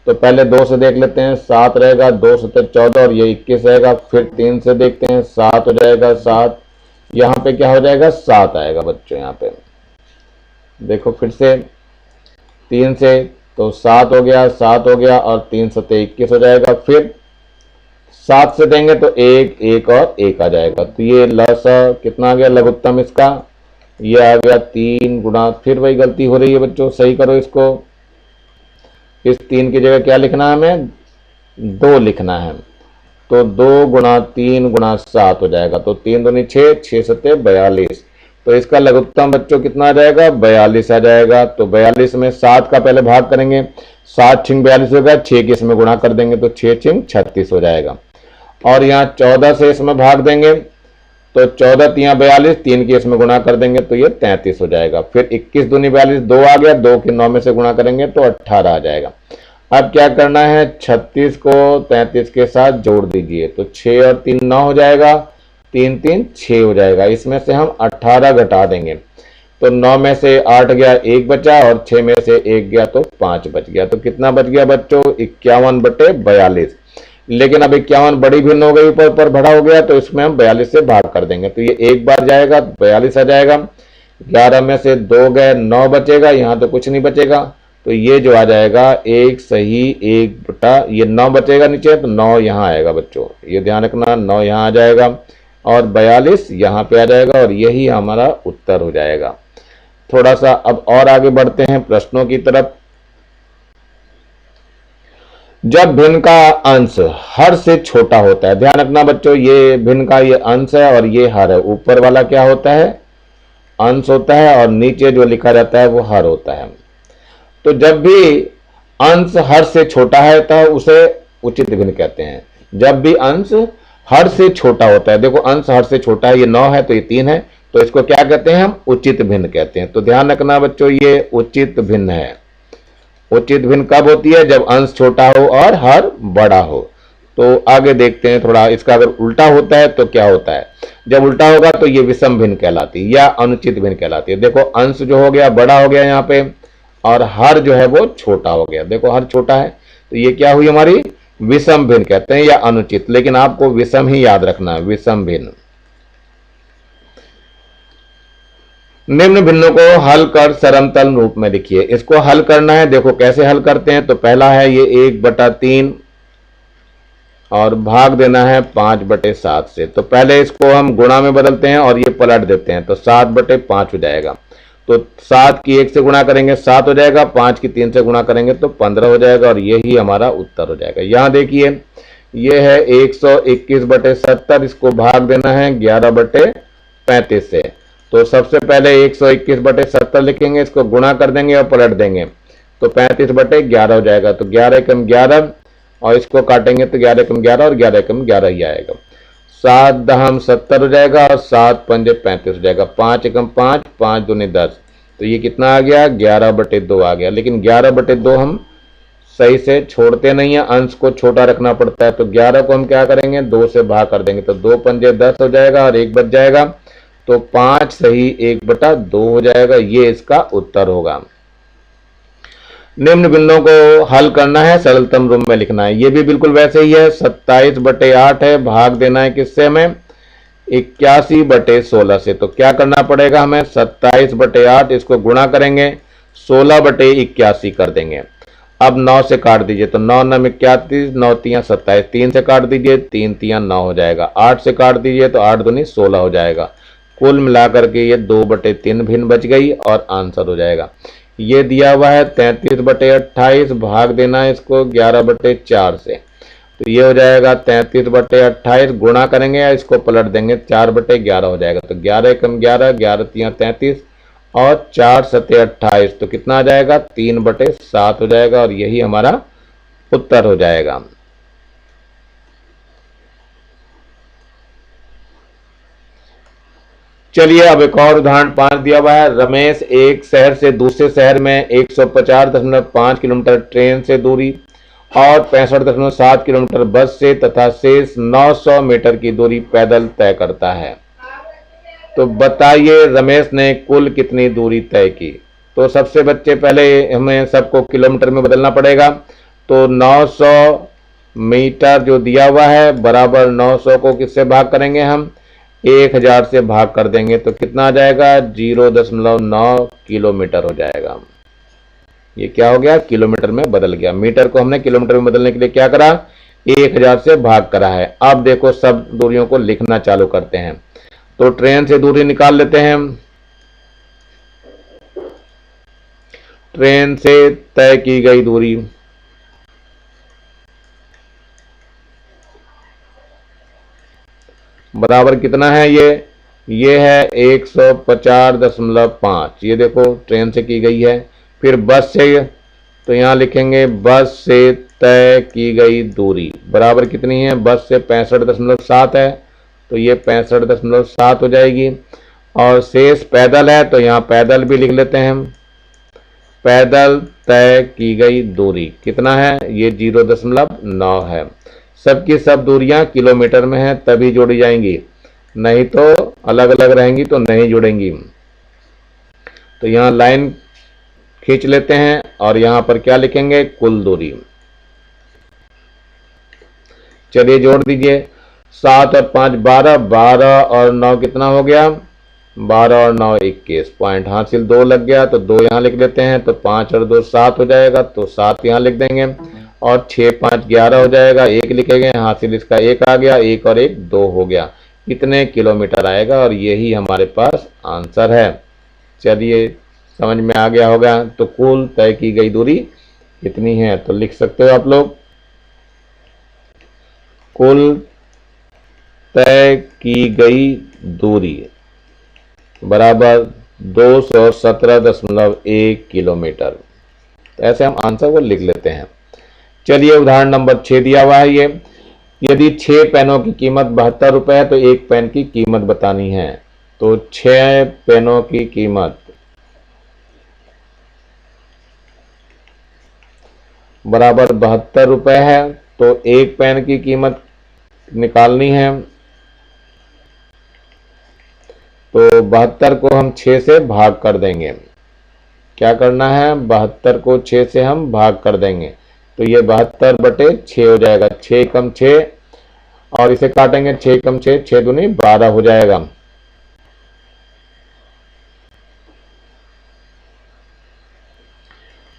तो पहले 2 से देख लेते हैं, 7 रहेगा, 2 से 14 और ये 21 रहेगा। फिर 3 से देखते हैं, 7 हो जाएगा, 7 यहाँ पे क्या हो जाएगा, 7 आएगा बच्चों। यहाँ पे देखो फिर से 3 से, तो 7 हो गया, 7 हो गया, और 3 7 21 हो जाएगा। फिर 7 से देंगे तो 1 1 और 1 आ जाएगा। तो ये लस कितना आ गया लघुत्तम इसका, ये आ गया 3 गुणा, फिर वही गलती हो रही है बच्चों, सही करो इसको। इस 3 की जगह क्या लिखना है हमें, 2 लिखना है, तो 2 गुणा 3 गुणा 7 हो जाएगा। तो 3 दूनी 6, 6 7 42, तो इसका लघुत्तम बच्चों कितना आ जाएगा, 42 आ जाएगा। तो 42 में 7 का पहले भाग करेंगे, 7 छिंग 42 होगा, 6 की इसमें गुणा कर देंगे तो 6 छिंग 36 हो जाएगा। और यहाँ 14 से इसमें भाग देंगे तो 14 3 42, 3 की इसमें गुणा कर देंगे तो ये 33 हो जाएगा। फिर 21 दूनी 42, 2 आ गया, 2 की 9 में से गुणा करेंगे तो 18 आ जाएगा। अब क्या करना है, 36 को 33 के साथ जोड़ दीजिए, तो 6 और 3 9 हो जाएगा, 3 3 6 हो जाएगा। इसमें से हम 18 घटा देंगे तो 9 में से 8 गया, 1 बचा, और 6 में से 1 गया तो 5 बच गया। तो कितना बच गया बच्चों, 51 बटे 42। लेकिन अब 51 बड़ी भिन्न हो गई, ऊपर बड़ा हो गया, तो इसमें हम 42 से भाग कर देंगे, तो ये एक बार जाएगा, 42 आ जाएगा। 11 में से 2 गए, 9 बचेगा, यहाँ तो कुछ नहीं बचेगा, तो ये जो आ जाएगा 1 सही 1 बटा, ये 9 बचेगा नीचे, तो 9 यहाँ आएगा बच्चों, ये ध्यान रखना, 9 यहाँ आ जाएगा और 42 यहाँ पे आ जाएगा, और यही हमारा उत्तर हो जाएगा। थोड़ा सा अब और आगे बढ़ते हैं प्रश्नों की तरफ। जब भिन्न का अंश हर से छोटा होता है, ध्यान रखना बच्चों, ये भिन्न का ये अंश है और ये हर है। ऊपर वाला क्या होता है? अंश होता है और नीचे जो लिखा जाता है वो हर होता है। तो जब भी अंश हर से छोटा है तो उसे उचित भिन्न कहते हैं। जब भी अंश हर से छोटा होता है, देखो अंश हर से छोटा है, ये 9 है तो ये 3 है, तो इसको क्या कहते हैं? हम उचित भिन्न कहते हैं। तो ध्यान रखना बच्चों, ये उचित भिन्न है। उचित भिन्न कब होती है? जब अंश छोटा हो और हर बड़ा हो। तो आगे देखते हैं थोड़ा, इसका अगर उल्टा होता है तो क्या होता है? जब उल्टा होगा तो ये विषम भिन्न कहलाती है या अनुचित भिन्न कहलाती है। देखो अंश जो हो गया बड़ा हो गया यहाँ पे, और हर जो है वो छोटा हो गया। देखो हर छोटा है तो ये क्या हुई हमारी? विषम भिन्न कहते हैं या अनुचित, लेकिन आपको विषम ही याद रखना है, विषम भिन्न। निम्न भिन्नों को हल कर सरमतल रूप में लिखिए। इसको हल करना है, देखो कैसे हल करते हैं। तो पहला है ये 1/3 और भाग देना है 5/7 से। तो पहले इसको हम गुणा में बदलते हैं और ये पलट देते हैं, तो 7/5 हो जाएगा। तो 7 की 1 से गुणा करेंगे 7 हो जाएगा, 5 की 3 से गुणा करेंगे तो 15 हो जाएगा, और यही हमारा उत्तर हो जाएगा। यहां देखिए ये है 121/70, इसको भाग देना है 11/35 से। तो सबसे पहले 121/70 लिखेंगे, इसको गुणा कर देंगे और पलट देंगे तो 35/11 हो जाएगा। तो 11 एकम 11, और इसको काटेंगे तो 11 एकम 11 और 11 एकम 11 ही आएगा। 7 दहम 70 हो जाएगा और 7 पंजे 35 हो जाएगा। 5 एकम 5, 5 दूनी 10, तो ये कितना आ गया? 11/2 आ गया। लेकिन 11/2 हम सही से छोड़ते नहीं है, अंश को छोटा रखना पड़ता है। तो 11 को हम क्या करेंगे? 2 से भाग कर देंगे, तो 2 पंजे 10 हो जाएगा और 1 बच जाएगा, तो 5 सही 1/2 हो जाएगा। ये इसका उत्तर होगा। निम्न बिंदुओं को हल करना है, सरलतम रूप में लिखना है। ये भी बिल्कुल वैसे ही है, 27/8 है, भाग देना है किससे? हमें 81/16 से। तो क्या करना पड़ेगा हमें? 27/8 इसको गुणा करेंगे 16/81 कर देंगे। अब 9 से काट दीजिए, तो 9 9 81, 9 3 27, 3 से काट दीजिए 3 3 9 हो जाएगा। 8 से काट दीजिए तो 8 दूनी 16 हो जाएगा। कुल मिलाकर के ये 2/3 भिन्न बच गई और आंसर हो जाएगा। ये दिया हुआ है 33/28, भाग देना है इसको 11/4 से। तो ये हो जाएगा 33/28, गुणा करेंगे या इसको पलट देंगे 4/11 हो जाएगा। तो 11 एकम 11, 11 3 33 और 4 7 28, तो कितना आ जाएगा? 3/7 हो जाएगा, और यही हमारा उत्तर हो जाएगा। चलिए अब एक और उदाहरण 5 दिया हुआ है। रमेश एक शहर से दूसरे शहर में 150.5 किलोमीटर ट्रेन से दूरी और 65.7 किलोमीटर बस से तथा शेष 900 मीटर की दूरी पैदल तय करता है। तो बताइए रमेश ने कुल कितनी दूरी तय की? तो सबसे बच्चे पहले हमें सबको किलोमीटर में बदलना पड़ेगा। तो 900 मीटर जो दिया हुआ है बराबर 900 को किससे भाग करेंगे? हम 1000 से भाग कर देंगे, तो कितना आ जाएगा? 0.9 किलोमीटर हो जाएगा। ये क्या हो गया? किलोमीटर में बदल गया। मीटर को हमने किलोमीटर में बदलने के लिए क्या करा? 1000 से भाग करा है। अब देखो सब दूरियों को लिखना चालू करते हैं। तो ट्रेन से दूरी निकाल लेते हैं। ट्रेन से तय की गई दूरी बराबर कितना है? ये है 150.5। ये देखो ट्रेन से की गई है। फिर बस से, तो यहां लिखेंगे बस से तय की गई दूरी बराबर कितनी है? बस से 65.7 है, तो ये 65.7 हो जाएगी। और शेष पैदल है, तो यहाँ पैदल भी लिख लेते हैं हम। पैदल तय की गई दूरी कितना है? ये 0.9 है। सबकी सब दूरियां किलोमीटर में हैं तभी जोड़ी जाएंगी, नहीं तो अलग अलग रहेंगी तो नहीं जुड़ेंगी। तो यहाँ लाइन खींच लेते हैं और यहाँ पर क्या लिखेंगे? कुल दूरी। चलिए जोड़ दीजिए, 7 और 5 12, 12 और 9 कितना हो गया? 12 और 9 21। पॉइंट हासिल 2 लग गया, तो 2 यहाँ लिख लेते हैं। तो 5 और 2 7 हो जाएगा, तो 7 यहाँ लिख देंगे। और 6 5 11 हो जाएगा, 1 लिखेंगे, हासिल इसका 1 आ गया, 1 और 1 2 हो गया। कितने किलोमीटर आएगा? और यही हमारे पास आंसर है। चलिए समझ में आ गया होगा। तो कुल तय की गई दूरी कितनी है? तो लिख सकते हो आप लोग कुल तय की गई दूरी बराबर 217.1 किलोमीटर। तो ऐसे हम आंसर को लिख लेते हैं। चलिए उदाहरण नंबर 6 दिया हुआ है ये, यदि 6 पेनों की कीमत 72 रुपए है तो एक पेन की कीमत बतानी है। तो 6 पेनों की कीमत बराबर 72 रुपए है, तो एक पेन की कीमत निकालनी है। तो 72 को हम 6 से भाग कर देंगे। क्या करना है, 72 को 6 से हम भाग कर देंगे, तो ये 72/6 हो जाएगा। 6 कम 6 और इसे काटेंगे, 6 कम 6, 6 दूनी 12 हो जाएगा।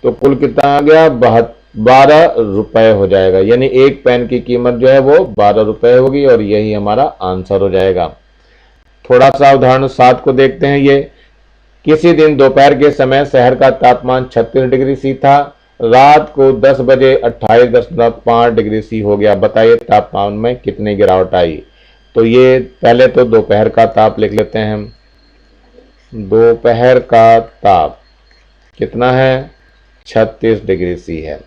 तो कुल कितना आ गया, 12 रुपए हो जाएगा। यानी एक पेन की कीमत जो है वो 12 रुपए होगी और यही हमारा आंसर हो जाएगा। थोड़ा सा उदाहरण 7 को देखते हैं। ये किसी दिन दोपहर के समय शहर का तापमान 36 डिग्री सी था, रात को 10 बजे 28.5 डिग्री सी हो गया। बताइए तापमान में कितनी गिरावट आई। तो ये पहले तो दोपहर का ताप लिख लेते हैं हम। दोपहर का ताप कितना है, 36 डिग्री सी है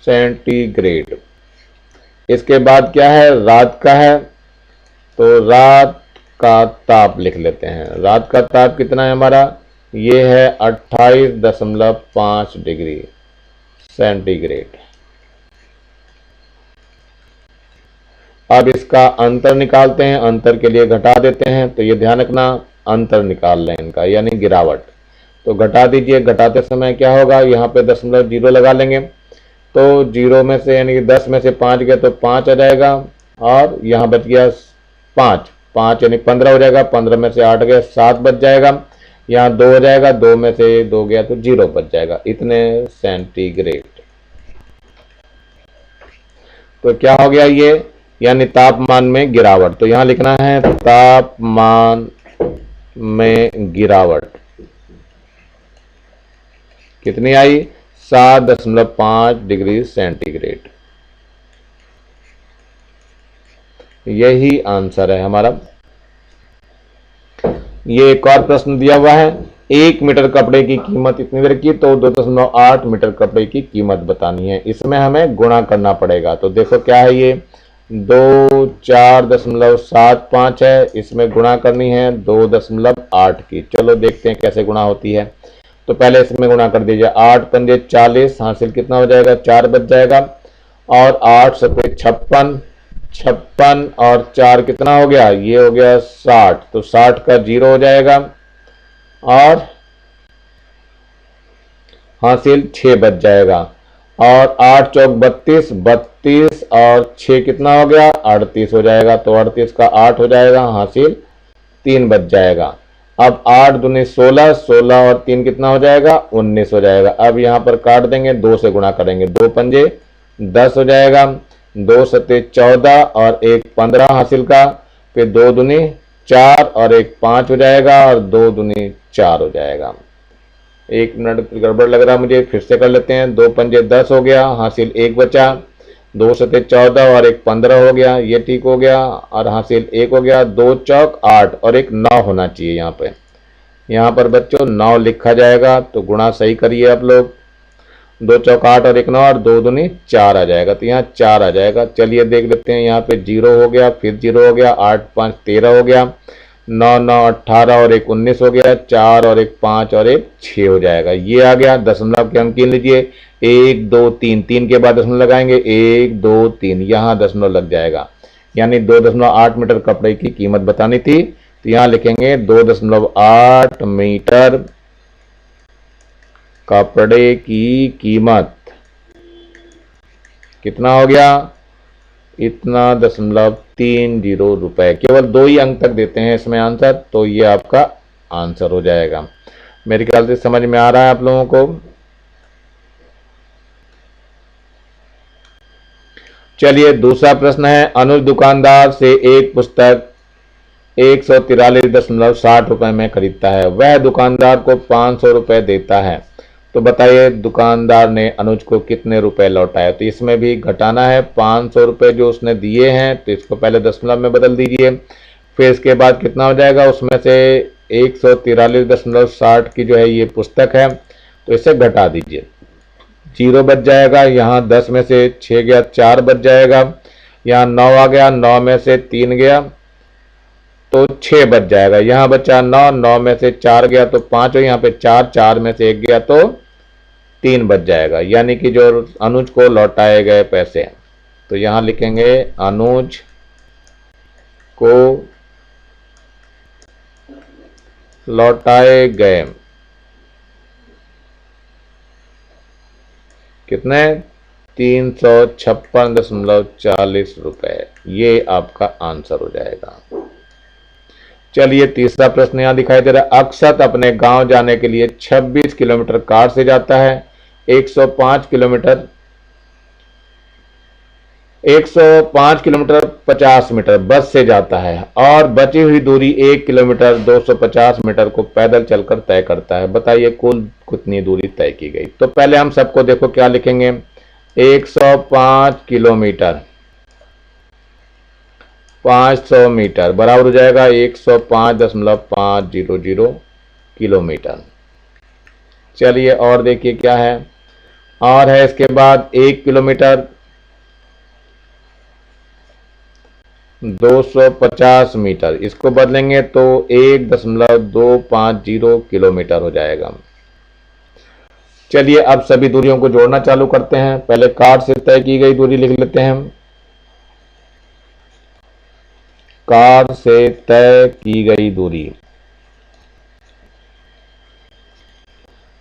सेंटीग्रेड। इसके बाद क्या है, रात का है, तो रात का ताप लिख लेते हैं। रात का ताप कितना है हमारा, ये है 28.5 डिग्री सेंटीग्रेड। अब इसका अंतर निकालते हैं। अंतर के लिए घटा देते हैं, तो ये ध्यान रखना अंतर निकाल लें इनका, यानी गिरावट। तो घटा दीजिए, घटाते समय क्या होगा, यहाँ पे 0.0 लगा लेंगे, तो 0 में से यानी कि 10 में से 5 गया तो 5 आ जाएगा, और यहाँ बच गया 5 यानी 15 हो जाएगा। 15 में से 8 गया, 7 बच जाएगा। यहाँ 2 हो जाएगा, 2 में से 2 गया तो 0 बच जाएगा। इतने सेंटीग्रेड। तो क्या हो गया ये, यानी तापमान में गिरावट। तो यहाँ लिखना है तापमान में गिरावट कितनी आई, 7.5 डिग्री सेंटीग्रेड। यही आंसर है हमारा। ये एक और प्रश्न दिया हुआ है, 1 मीटर कपड़े की कीमत इतनी रखी, तो 2.8 मीटर कपड़े की कीमत बतानी है। इसमें हमें गुणा करना पड़ेगा। तो देखो क्या है, ये 24.75 है, इसमें गुणा करनी है 2.8 की। चलो देखते हैं कैसे गुणा होती है। तो पहले इसमें गुणा कर दीजिए, 8 पंजे 40, हासिल कितना हो जाएगा, 4 बच जाएगा, और 8 सते 56, 56 और 4 कितना हो गया, ये हो गया 60। तो 60 का 0 हो जाएगा, और हासिल 6 बच जाएगा, और 8 चौक 32, 32 और 6 कितना हो गया, 38 हो जाएगा। तो 38 का 8 हो जाएगा, हासिल 3 बच जाएगा। अब 8 दूनी 16, 16 और 3 कितना हो जाएगा, 19 हो जाएगा। अब यहाँ पर काट देंगे, 2 से गुणा करेंगे, 2 पंजे 10 हो जाएगा, 2 सते 14 और 1 15 हासिल का, फिर 2 दूनी 4 और 1 5 हो जाएगा, और 2 दूनी 4 हो जाएगा। 1 मिनट गड़बड़ लग रहा है मुझे, फिर से कर लेते हैं। 2 पंजे 10 हो गया, हासिल 1 बचा, 2 सते 14 और 1 15 हो गया, ये ठीक हो गया, और हासिल 1 हो गया। 2 चौक 8 और 1 9 होना चाहिए यहाँ पर बच्चों 9 लिखा जाएगा। तो गुणा सही करिए आप लोग, 2 चौक 8 और 1 9 और 2 दूनी 4 आ जाएगा, तो यहाँ 4 आ जाएगा। चलिए देख लेते हैं, यहाँ पे 0 हो गया, फिर 0 हो गया, 8 5 13 हो गया, 9 9 18 और 1 19 हो गया, 4 और 1 5 और 1 6 हो जाएगा। ये आ गया। दशमलव के अंक गिन लीजिए, 1 2 3, 3 के बाद दशमलव लगाएंगे, 1 2 3, यहाँ दशमलव लग जाएगा। यानी 2.8 मीटर कपड़े की कीमत बतानी थी, तो यहाँ लिखेंगे 2.8 मीटर कपड़े की कीमत कितना हो गया, इतना 0.30 रुपए। केवल 2 ही अंक तक देते हैं इसमें आंसर, तो ये आपका आंसर हो जाएगा। मेरे ख्याल से समझ में आ रहा है आप लोगों को। चलिए दूसरा प्रश्न है, अनुज दुकानदार से एक पुस्तक 143.60 रुपए में खरीदता है। वह दुकानदार को 500 रुपए देता है, तो बताइए दुकानदार ने अनुज को कितने रुपए लौटाए। तो इसमें भी घटाना है, 500 रुपये जो उसने दिए हैं तो इसको पहले दशमलव में बदल दीजिए। फिर इसके बाद कितना हो जाएगा, उसमें से 143.60 की जो है ये पुस्तक है तो इसे घटा दीजिए, 0 बच जाएगा। यहाँ 10 में से 6 गया, 4 बच जाएगा। यहाँ 9 आ गया, 9 में से 3 गया तो 6 बच जाएगा। यहाँ बचा 9, 9 में से 4 गया तो 5, और यहाँ पे 4, 4 में से 1 गया तो 3 बच जाएगा। यानी कि जो अनुज को लौटाए गए पैसे, तो यहाँ लिखेंगे अनुज को लौटाए गए कितने, 356.40 रुपए। ये आपका आंसर हो जाएगा। चलिए तीसरा प्रश्न यहां दिखाई दे रहा है। अक्षत अपने गांव जाने के लिए 26 किलोमीटर कार से जाता है, 105 किलोमीटर 50 मीटर बस से जाता है और बची हुई दूरी 1 किलोमीटर 250 मीटर को पैदल चलकर तय करता है। बताइए कुल कितनी दूरी तय की गई। तो पहले हम सबको देखो क्या लिखेंगे, 105 किलोमीटर 500 मीटर बराबर हो जाएगा 105.500 किलोमीटर। चलिए और देखिए क्या है, और है इसके बाद 1 किलोमीटर 250 मीटर, इसको बदलेंगे तो 1.250 किलोमीटर हो जाएगा। चलिए अब सभी दूरियों को जोड़ना चालू करते हैं। पहले कार से तय की गई दूरी लिख लेते हैं। कार से तय की गई दूरी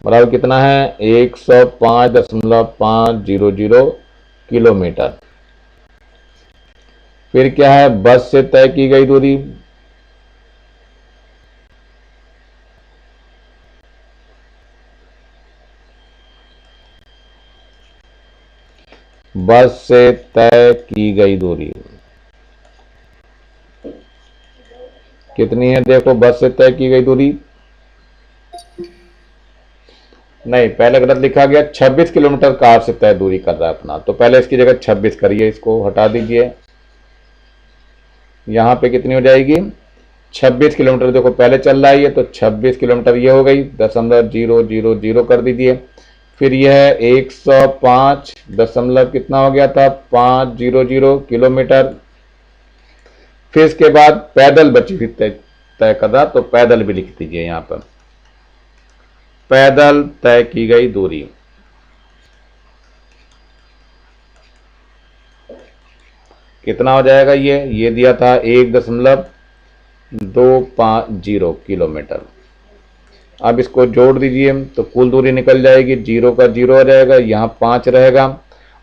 बराबर कितना है, 105.500 किलोमीटर। फिर क्या है, बस से तय की गई दूरी बस से तय की गई दूरी कितनी है, देखो बस से तय की गई दूरी, नहीं पहले गलत लिखा गया, 26 किलोमीटर कार से तय दूरी कर रहा है अपना, तो पहले इसकी जगह 26 करिए, इसको हटा दीजिए। यहां पे कितनी हो जाएगी, 26 किलोमीटर देखो पहले चल रहा है ये, तो 26 किलोमीटर ये हो गई, 0.000 कर दीजिए। फिर यह 105 दशमलव कितना हो गया था, 500 किलोमीटर। फिर इसके बाद पैदल बची हुई तय कर रहा, तो पैदल भी लिख दीजिए यहां पर, पैदल तय की गई दूरी कितना हो जाएगा, ये दिया था 1.250 किलोमीटर। अब इसको जोड़ दीजिए तो कुल दूरी निकल जाएगी, 0 का 0 हो जाएगा, यहाँ 5 रहेगा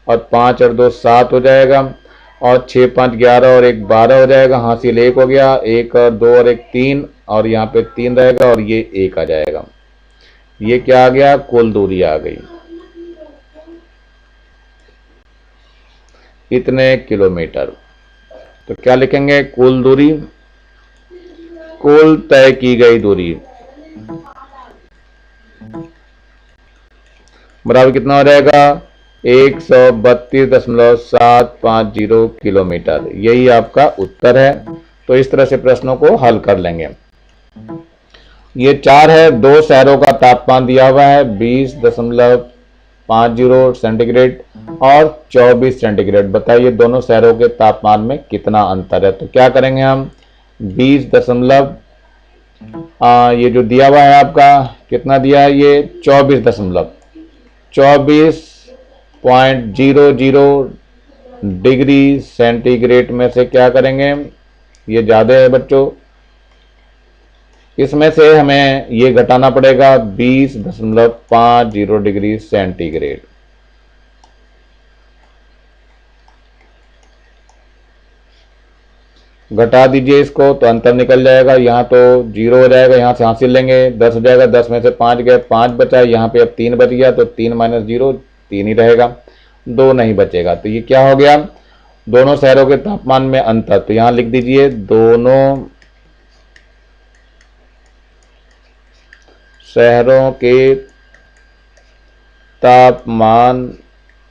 और 5 और 2 7 हो जाएगा, और 6 5 11 और 1 12 हो जाएगा, हासिल 1 हो गया, 1 और 2 और 1 3, और यहाँ पे 3 रहेगा और ये 1 आ जाएगा। ये क्या आ गया, कुल दूरी आ गई, इतने किलोमीटर। तो क्या लिखेंगे, कुल दूरी, कुल तय की गई दूरी बराबर कितना हो जाएगा, 132.750 किलोमीटर। यही आपका उत्तर है। तो इस तरह से प्रश्नों को हल कर लेंगे। ये 4 है, 2 शहरों का तापमान दिया हुआ है 20.50 सेंटीग्रेड और 24 सेंटीग्रेड। बताइए दोनों शहरों के तापमान में कितना अंतर है। तो क्या करेंगे हम, 20 दशमलव ये जो दिया हुआ है आपका कितना दिया है, ये 24.00 डिग्री सेंटीग्रेड में से क्या करेंगे, ये ज्यादा है बच्चों, इसमें से हमें ये घटाना पड़ेगा 20.50 डिग्री सेंटीग्रेड। घटा दीजिए इसको तो अंतर निकल जाएगा, यहाँ तो 0 हो जाएगा, यहाँ से हासिल लेंगे 10 हो जाएगा, 10 में से 5 गए, 5 बचा, यहाँ पे अब 3 बच गया, तो 3 माइनस 0 3 ही रहेगा, 2 नहीं बचेगा। तो ये क्या हो गया, दोनों शहरों के तापमान में अंतर। तो यहाँ लिख दीजिए दोनों शहरों के तापमान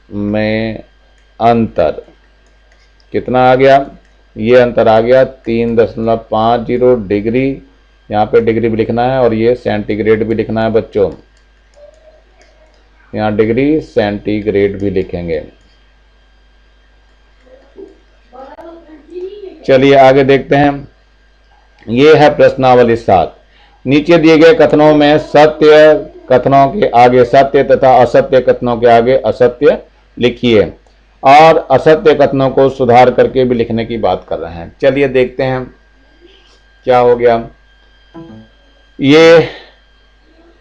में अंतर कितना आ गया, ये अंतर आ गया 3.50 डिग्री। यहाँ पे डिग्री भी लिखना है और ये सेंटीग्रेड भी लिखना है बच्चों, यहाँ डिग्री सेंटीग्रेड भी लिखेंगे। चलिए आगे देखते हैं। ये है प्रश्नावली 7। नीचे दिए गए कथनों में सत्य कथनों के आगे सत्य तथा असत्य कथनों के आगे असत्य लिखिए और असत्य कथनों को सुधार करके भी लिखने की बात कर रहे हैं। चलिए देखते हैं क्या हो गया। ये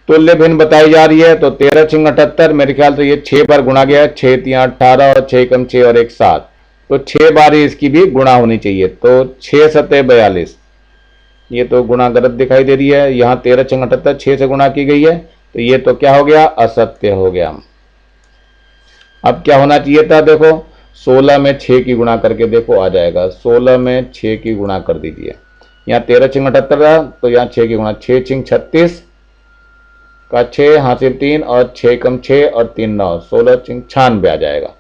तुल्य भिन्न बताई जा रही है, तो 13 × 78 मेरे ख्याल से ये 6 बार गुणा गया है। 6 × 3 = 18 और 6 × 6 और 1 7, तो 6 बार ही इसकी भी गुणा होनी चाहिए। तो 6 × 7 = 42, ये तो गुणा गलत दिखाई दे रही है। यहाँ 13 × 78 6 से गुणा की गई है, तो ये तो क्या हो गया, असत्य हो गया। अब क्या होना चाहिए था, देखो 16 में 6 की गुणा करके देखो आ जाएगा। 16 में 6 की गुणा कर दीजिए। यहाँ 13 × 78 था, तो यहाँ 6 की गुणा, 6 × 36 का 6 हासिल 3 और 6 × 6 और 3 9, 16 × 96 आ जाएगा।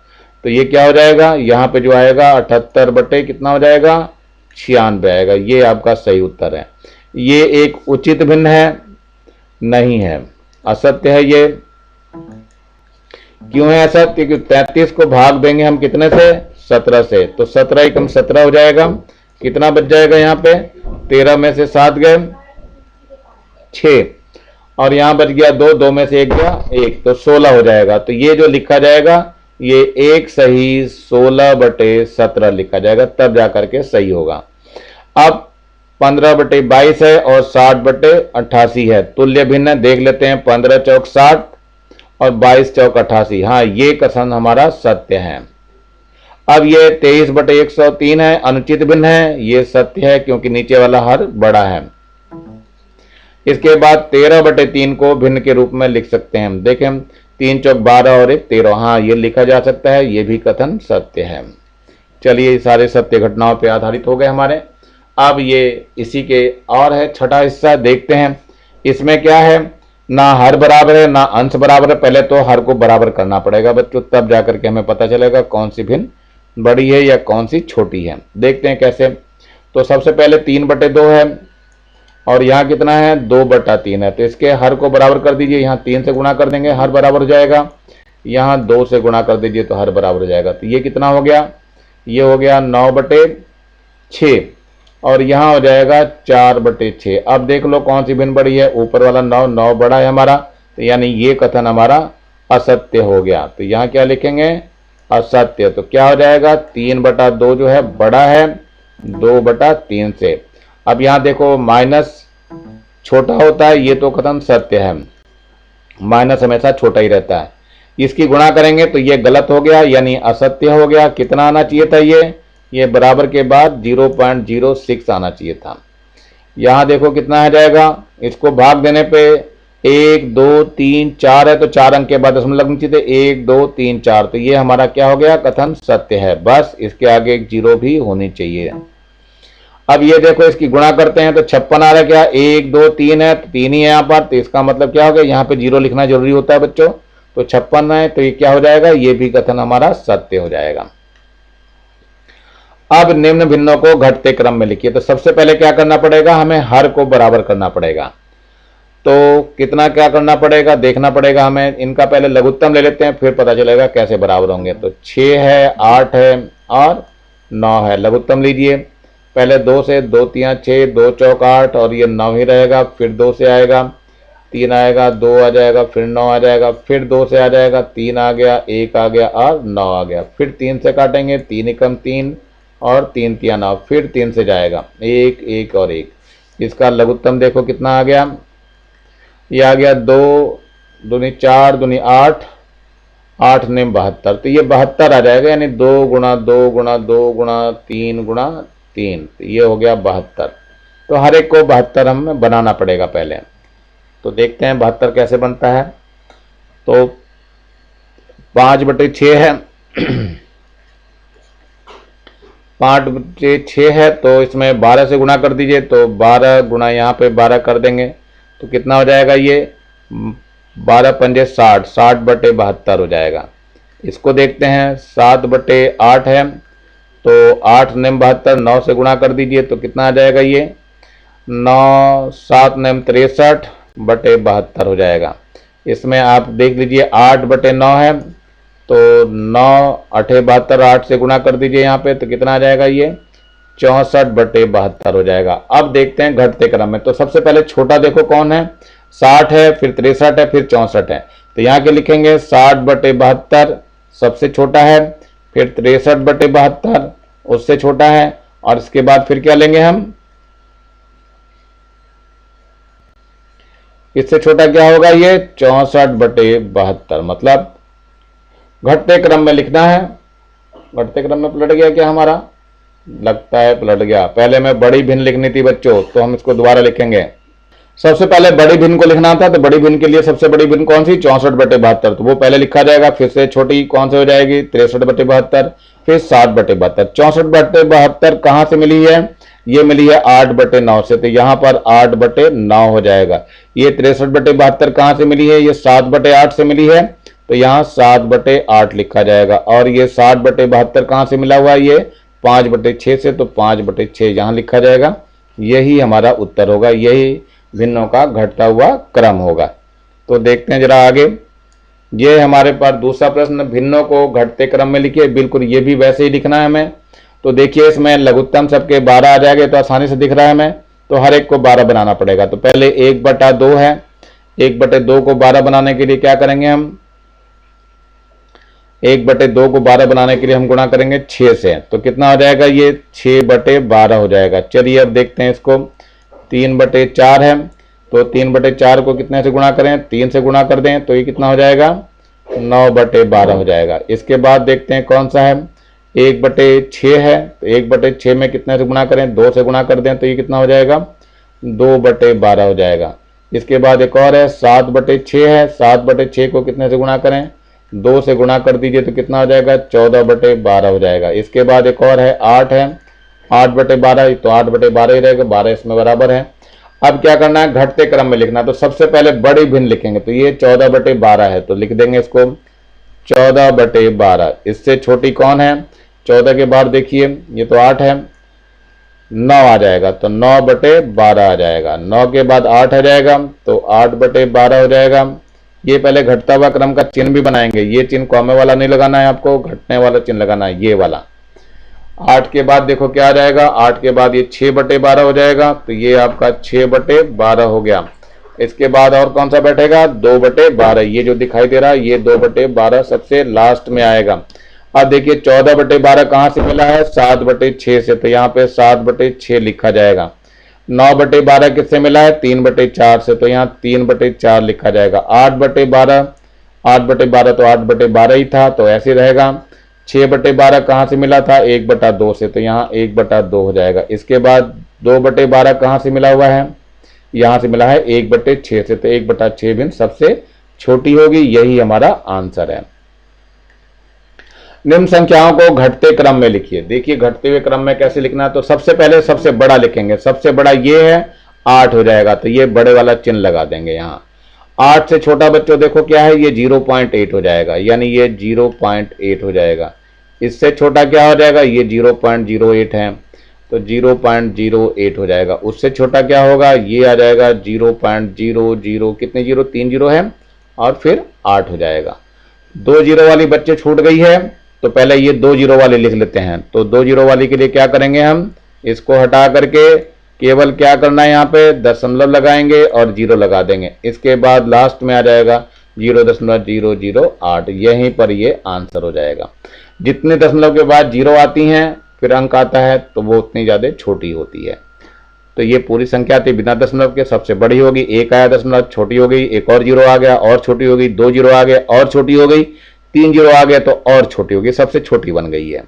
तो ये क्या हो जाएगा, यहाँ पे जो आएगा 78 बटे कितना हो जाएगा, 96 आएगा। ये आपका सही उत्तर है। ये एक उचित भिन्न है, नहीं है, असत्य है। ये क्यों है असत्य, क्योंकि 33 को भाग देंगे हम कितने से, 17 से, तो 17 × 17 हो जाएगा। कितना बच जाएगा यहाँ पे, 13 में से 7 गए 6 और यहाँ बच गया 2, 2 में से 1 गया 1, तो 16 हो जाएगा। तो ये जो लिखा जाएगा ये एक सही 16 बटे 17 लिखा जाएगा, तब जाकर के सही होगा। अब 15 बटे 22 है और 60 बटे 88 है, तुल्य भिन्न है। देख लेते हैं, 15 चौक 60 और 22 चौक 88। हाँ, ये कथन हमारा सत्य है। अब ये 23 बटे 103 है, अनुचित भिन्न है, ये सत्य है क्योंकि नीचे वाला हर बड़ा है। इसके बाद 13 बटे 3 को भिन्न के रूप में लिख सकते हैं। देखें, 3 चौक 12 और 1 13, हाँ ये लिखा जा सकता है, ये भी कथन सत्य है। चलिए, सारे सत्य घटनाओं पर आधारित हो गए हमारे। अब ये इसी के और है छठा हिस्सा, देखते हैं इसमें क्या है। ना हर बराबर है ना अंश बराबर है। पहले तो हर को बराबर करना पड़ेगा बच्चों, तब जाकर के हमें पता चलेगा कौन सी भिन्न बड़ी है या कौन सी छोटी है। देखते हैं कैसे। तो सबसे पहले 3 बटे 2 है और यहाँ कितना है, 2 बटा 3 है, तो इसके हर को बराबर कर दीजिए। यहाँ 3 से गुणा कर देंगे, हर बराबर हो जाएगा। यहाँ 2 से गुणा कर दीजिए तो हर बराबर हो जाएगा। तो ये कितना हो गया, ये हो गया 9 बटे 6 और यहाँ हो जाएगा 4 बटे 6। अब देख लो कौन सी भिन्न बड़ी है, ऊपर वाला 9 बड़ा है हमारा, तो यानी ये कथन हमारा असत्य हो गया। तो यहाँ क्या लिखेंगे, असत्य। तो क्या हो जाएगा, 3 बटा 2 जो है बड़ा है 2 बटा 3 से। अब यहाँ देखो माइनस छोटा होता है, ये तो कथन सत्य है, माइनस हमेशा छोटा ही रहता है। इसकी गुणा करेंगे तो ये गलत हो गया, यानी असत्य हो गया। कितना आना चाहिए था, ये बराबर के बाद 0.06 आना चाहिए था। यहाँ देखो कितना आ जाएगा, इसको भाग देने पे 1 2 3 4 है, तो 4 अंक के बाद दशमलव लगनी चाहिए थे, 1 2 3 4। तो ये हमारा क्या हो गया, कथन सत्य है। बस इसके आगे एक 0 भी होनी चाहिए। अब ये देखो इसकी गुणा करते हैं तो 56 आ रहा है। क्या 1 2 3 है, तो 3 ही है यहाँ पर, तो इसका मतलब क्या हो गया, यहाँ पे 0 लिखना जरूरी होता है बच्चों। तो 56 है, तो ये क्या हो जाएगा, ये भी कथन हमारा सत्य हो जाएगा। अब निम्न भिन्नों को घटते क्रम में लिखिए। तो सबसे पहले क्या करना पड़ेगा, हमें हर को बराबर करना पड़ेगा। तो कितना क्या करना पड़ेगा, देखना पड़ेगा हमें। इनका पहले लघुत्तम ले लेते हैं, फिर पता चलेगा कैसे बराबर होंगे। तो 6 है, 8 है और 9 है। लघुत्तम लीजिए, पहले 2 से, 2 3 6, 2 चौक 8 और ये 9 ही रहेगा। फिर 2 से आएगा, 3 आएगा, 2 आ जाएगा, फिर 9 आ जाएगा, फिर 2 से आ जाएगा, 3 आ गया, 1 आ गया और 9 आ गया। फिर 3 से काटेंगे, 3 एकम 3 और 3 3 9, फिर 3 से जाएगा, 1 1 और 1। इसका लघुत्तम देखो कितना आ गया, ये आ गया 2 दूनी 4 दूनी 8, 8 ने 72। तो ये 72 आ जाएगा, यानी 2 गुणा 2 गुणा 2 गुणा 3 गुणा 3, तो ये हो गया 72। तो हर एक को 72 हमें बनाना पड़ेगा पहले। तो देखते हैं 72 कैसे बनता है। तो 5 बटे 6 है 5 बटे 6 है, तो इसमें 12 से गुणा कर दीजिए। तो 12 गुणा यहाँ पे 12 कर देंगे तो कितना हो जाएगा, ये 12 पंजे 60, 60/72 हो जाएगा। इसको देखते हैं, 7/8 है तो 8 नेम 72, 9 से गुणा कर दीजिए तो कितना आ जाएगा ये 9, 7 नेम 63/72 हो जाएगा। इसमें आप देख लीजिए 8/9 है तो 9 8 72, 8 से गुणा कर दीजिए यहाँ पे तो कितना आ जाएगा ये 64/72 हो जाएगा। अब देखते हैं घटते क्रम में, तो सबसे पहले छोटा देखो कौन है, 60 है, फिर 63 है, फिर 64 है। तो यहाँ के लिखेंगे 60/72 सबसे छोटा है, फिर 63/72 उससे छोटा है, और इसके बाद फिर क्या लेंगे हम, इससे छोटा क्या होगा ये 64/72। मतलब घटते क्रम में लिखना है। घटते क्रम में पलट गया क्या हमारा, लगता है पलट गया। पहले में बड़ी भिन्न लिखनी थी बच्चों, तो हम इसको दोबारा लिखेंगे। सबसे पहले बड़ी भिन्न को लिखना था, तो बड़ी भिन्न के लिए सबसे बड़ी भिन्न कौन सी 64/72, तो वो पहले लिखा जाएगा। फिर से छोटी कौन सी हो जाएगी 63/72, फिर 60/72। 64/72 कहां से मिली है, ये मिली है 8/9 से, तो यहां पर 8/9 हो जाएगा। ये 63/72 कहां से मिली है, ये 7/8 से मिली है, तो यहाँ 7/8 लिखा जाएगा। और ये 60/72 कहां से मिला हुआ है, ये 5/6 से, तो 5/6 यहां लिखा जाएगा। यही हमारा उत्तर होगा, यही भिन्नों का घटता हुआ क्रम होगा। तो देखते हैं जरा आगे, ये हमारे पास दूसरा प्रश्न, भिन्नों को घटते क्रम में लिखिए। बिल्कुल ये भी वैसे ही लिखना है हमें। तो देखिए इसमें लघुत्तम सबके 12 आ जाएंगे, तो आसानी से दिख रहा है हमें, तो हर एक को 12 बनाना पड़ेगा। तो पहले 1/2 है, 1/2 को 12 बनाने के लिए क्या करेंगे हम, 1/2 को 12 बनाने के लिए हम गुणा करेंगे 6 से, तो कितना हो जाएगा ये 6/12 हो जाएगा। चलिए अब देखते हैं इसको, 3/4 है, तो 3/4 को कितने से गुणा करें, 3 से गुणा कर दें, तो ये कितना हो जाएगा 9/12 हो जाएगा। इसके बाद देखते हैं कौन सा है, 1/6 है, तो 1/6 में कितने से गुणा करें, 2 से गुणा कर दें, तो ये कितना हो जाएगा 2/12 हो जाएगा। इसके बाद एक और है 7/6 है, 7/6 को कितने से गुणा करें, 2 से गुणा कर दीजिए, तो कितना हो जाएगा 14/12 हो जाएगा। इसके बाद एक और है 8 है, 8/12, तो 8/12 ही रहेगा, 12 इसमें बराबर है। अब क्या करना है, घटते क्रम में लिखना। तो सबसे पहले बड़ी भिन्न लिखेंगे, तो ये 14/12 है, तो लिख देंगे इसको 14/12। इससे छोटी कौन है, 14 के बाद देखिए ये तो 8 है, 9 आ जाएगा, तो 9/12 आ जाएगा। 9 के बाद 8 आ जाएगा, तो 8/12 हो जाएगा। ये पहले घटता हुआ क्रम का चिन्ह भी बनाएंगे, ये चिन्ह कॉमे वाला नहीं लगाना है आपको, घटने वाला चिन्ह लगाना है, ये वाला। 8 के बाद देखो क्या आ जाएगा, 8 के बाद ये 6/12 हो जाएगा, तो ये आपका 6/12 हो गया। इसके बाद और कौन सा बैठेगा 2/12, ये जो दिखाई दे रहा है ये 2/12 सबसे लास्ट में आएगा। अब देखिए 14/12 कहां से मिला है, 7/6 से, तो यहाँ पे 7/6 लिखा जाएगा। 9/12 किससे मिला है, 3/4 से, तो यहाँ 3/4 लिखा जाएगा। 8/12, 8/12 तो 8/12 ही था, तो ऐसे रहेगा। 6/12 कहां से मिला था, 1/2 से, तो यहाँ 1/2 हो जाएगा। इसके बाद 2/12 कहां से मिला हुआ है, यहां से मिला है 1/6 से, तो 1/6 भिन्न सबसे छोटी होगी, यही हमारा आंसर है। निम्न संख्याओं को घटते क्रम में लिखिए। देखिए घटते हुए क्रम में कैसे लिखना है, तो सबसे पहले सबसे बड़ा लिखेंगे। सबसे बड़ा ये है 8 हो जाएगा, तो ये बड़े वाला चिन्ह लगा देंगे यहाँ। 8 से छोटा बच्चों देखो क्या है, ये 0.8 हो जाएगा, यानी ये 0.8 हो जाएगा। इससे छोटा क्या हो जाएगा, ये 0.08 है, तो 0.08 हो जाएगा। उससे छोटा क्या होगा, ये आ जाएगा 0.00, कितने जीरो, 3 जीरो है, और फिर 8 हो जाएगा। 2 जीरो वाली बच्चे छूट गई है, तो पहले ये 2 जीरो वाली लिख लेते हैं। तो 2 जीरो वाली के लिए क्या करेंगे, हम इसको हटा करके केवल क्या करना है, यहाँ पे दशमलव लगाएंगे और 0 लगा देंगे। इसके बाद लास्ट में आ जाएगा 0.008, यहीं पर ये आंसर हो जाएगा। जितने दशमलव के बाद 0 आती हैं फिर अंक आता है, तो वो उतनी ज्यादा छोटी होती है। तो ये पूरी संख्या थी बिना दशमलव के, सबसे बड़ी होगी, 1 आया दशमलव, छोटी हो गई, एक और 0 आ गया और छोटी हो गई, 2 जीरो आ गए और छोटी हो गई, 3 जीरो आ गए तो और छोटी होगी, सबसे छोटी बन गई है।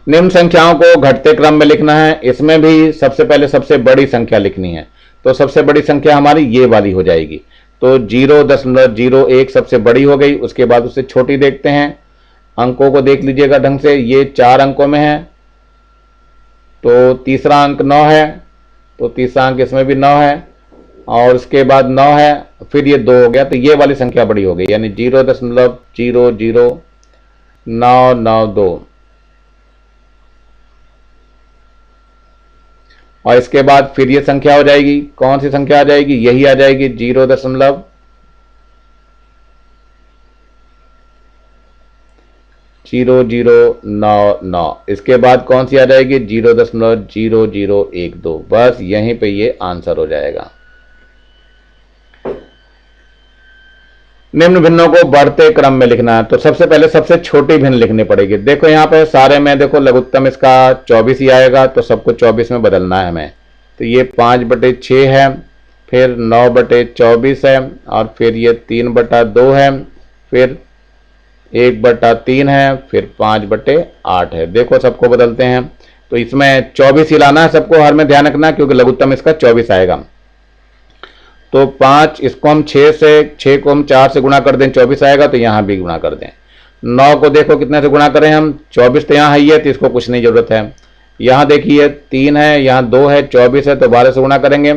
निम्न संख्याओं को घटते क्रम में लिखना है। इसमें भी सबसे पहले सबसे बड़ी संख्या लिखनी है, तो सबसे बड़ी संख्या हमारी ये वाली हो जाएगी। तो 0.01 सबसे बड़ी हो गई, उसके बाद उससे छोटी देखते हैं। अंकों को देख लीजिएगा ढंग से, ये 4 अंकों में है, तो तीसरा अंक 9 है, तो तीसरा अंक इसमें भी 9 है, और उसके बाद 9 है, फिर ये 2 हो गया, तो ये वाली संख्या बड़ी हो गई, यानी 0.00992। और इसके बाद फिर ये संख्या हो जाएगी, कौन सी संख्या आ जाएगी, यही आ जाएगी 0.0099। इसके बाद कौन सी आ जाएगी, 0.0012। बस यहीं पे ये आंसर हो जाएगा। निम्न भिन्नों को बढ़ते क्रम में लिखना है, तो सबसे पहले सबसे छोटी भिन्न लिखनी पड़ेगी। देखो यहाँ पे सारे में देखो लघुत्तम इसका 24 ही आएगा, तो सबको 24 में बदलना है हमें। तो ये 5/6 है, फिर 9/24 है, और फिर ये 3/2 है, फिर 1/3 है, फिर 5/8 है। देखो सबको बदलते हैं, तो इसमें 24 ही लाना है सबको, हर में ध्यान रखना, क्योंकि लघुत्तम इसका 24 आएगा। तो 5, इसको हम 6 को हम 4 से गुणा कर दें, 24 आएगा, तो यहाँ भी गुणा कर दें। 9 को देखो कितने से गुणा करें हम, 24 तो यहाँ है, तो इसको कुछ नहीं जरूरत है। यहाँ देखिए 3 है, यहाँ 2 है, 24 है, तो 12 से गुणा करेंगे,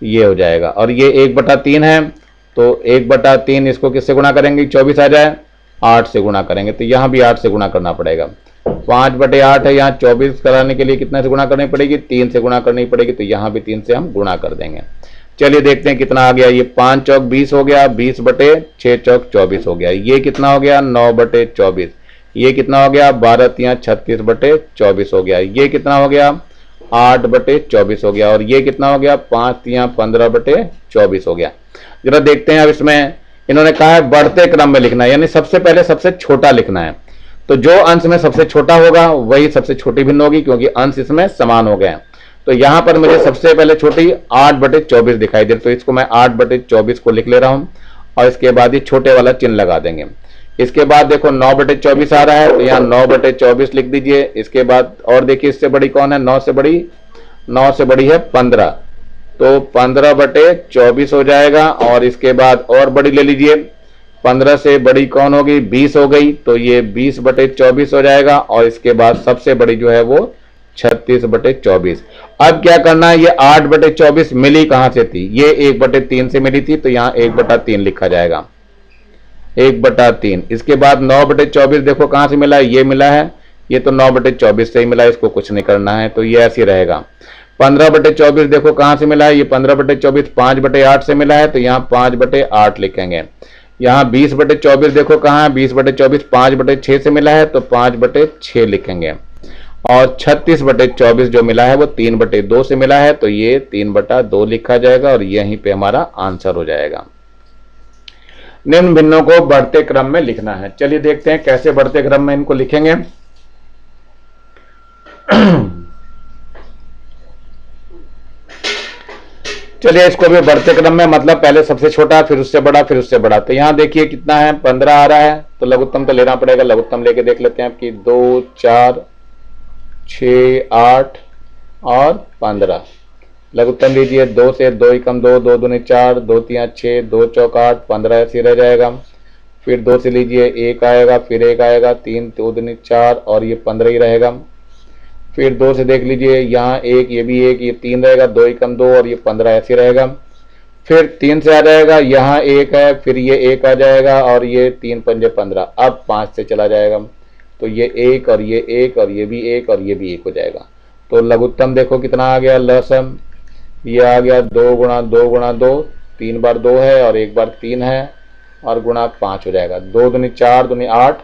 ये हो जाएगा। और ये 1/3 है, तो 1/3 इसको किससे गुणा करेंगे, 24 आ जाए, 8 से गुणा करेंगे, तो यहाँ भी 8 से गुणा करना पड़ेगा। 5/8 है, यहाँ 24 कराने के लिए कितने से गुणा करनी पड़ेगी, 3 से गुणा करनी पड़ेगी, तो यहाँ भी 3 से हम गुणा कर देंगे। चलिए देखते हैं कितना आ गया। ये 5 चौक 20 हो गया, 20/6 चौक 24 हो गया। ये कितना हो गया, 9/24। ये कितना हो गया, 12 36/24 हो गया। ये कितना हो गया, 8/24 हो गया। और ये कितना हो गया, 5 15/24 हो गया। जरा देखते हैं अब इसमें इन्होंने कहा है बढ़ते क्रम में लिखना है, यानी सबसे पहले सबसे छोटा लिखना है। तो जो अंश में सबसे छोटा होगा वही सबसे छोटी भिन्न होगी, क्योंकि अंश इसमें समान हो गए। तो यहां पर मुझे सबसे पहले छोटी 8/24 दिखाई दे, तो इसको मैं 8/24 को लिख ले रहा हूं, और इसके बाद ये छोटे वाला चिन्ह लगा देंगे। इसके बाद देखो 9/24 आ रहा है, तो यहाँ 9/24 लिख दीजिए। इसके बाद और देखिए इससे बड़ी कौन है, 9 से बड़ी है 15, तो 15/24 हो जाएगा। और इसके बाद और बड़ी ले लीजिए, 15 से बड़ी कौन होगी, 20 हो गई, तो ये 20/24 हो जाएगा। और इसके बाद सबसे बड़ी जो है वो 36/24। अब क्या करना है, ये 8/24 मिली कहां से थी, ये 1/3 से मिली थी, तो यहाँ 1/3 लिखा जाएगा, 1/3। इसके बाद 9/24 देखो कहां से मिला है, ये मिला है, ये तो 9/24 से ही मिला है, इसको कुछ नहीं करना है, तो ये ऐसे रहेगा। 15/24 देखो कहां से मिला है, ये 15/24 5/8 से मिला है, तो यहाँ 5/8 लिखेंगे। यहाँ 20/24 देखो कहां है, 20/24 5/6 से मिला है, तो 5/6 लिखेंगे। और 36/24 जो मिला है वो 3/2 से मिला है, तो ये 3/2 लिखा जाएगा, और यहीं पे हमारा आंसर हो जाएगा। निम्न भिन्नों को बढ़ते क्रम में लिखना है। चलिए देखते हैं कैसे बढ़ते क्रम में इनको लिखेंगे। चलिए इसको भी बढ़ते क्रम में, मतलब पहले सबसे छोटा, फिर उससे बड़ा, फिर उससे बड़ा। तो यहां देखिए कितना है, 15 आ रहा है, तो लघुत्तम तो लेना पड़ेगा। लघुत्तम लेके देख लेते हैं आपकी 2 4 6 8 और 15। लघुत्तम लीजिए, 2 से 2 कम 2, 2 दूनी 4, 2 3 6, 2 चौक 8, 15 ऐसे रह जाएगा। फिर 2 से लीजिए, 1 आएगा, फिर 1 आएगा, 3 2 दूनी 4, और ये 15 ही रहेगा। फिर 2 से देख लीजिए, यहाँ 1, ये भी 1, ये 3 रहेगा, 2 कम 2, और ये 15 ऐसे रहेगा। फिर 3 से आ जाएगा, यहाँ 1 है, फिर ये 1 आ जाएगा, और ये 3 पंजे 15। अब 5 से चला जाएगा, तो ये 1 और ये 1 और ये भी 1 और ये भी 1 हो जाएगा। तो लघुत्तम देखो कितना आ गया, लसम ये आ गया 2 गुणा 2 गुणा 2, 3 बार 2 है और 1 बार 3 है, और गुणा 5 हो जाएगा। 2 दूनी 4 दूनी 8,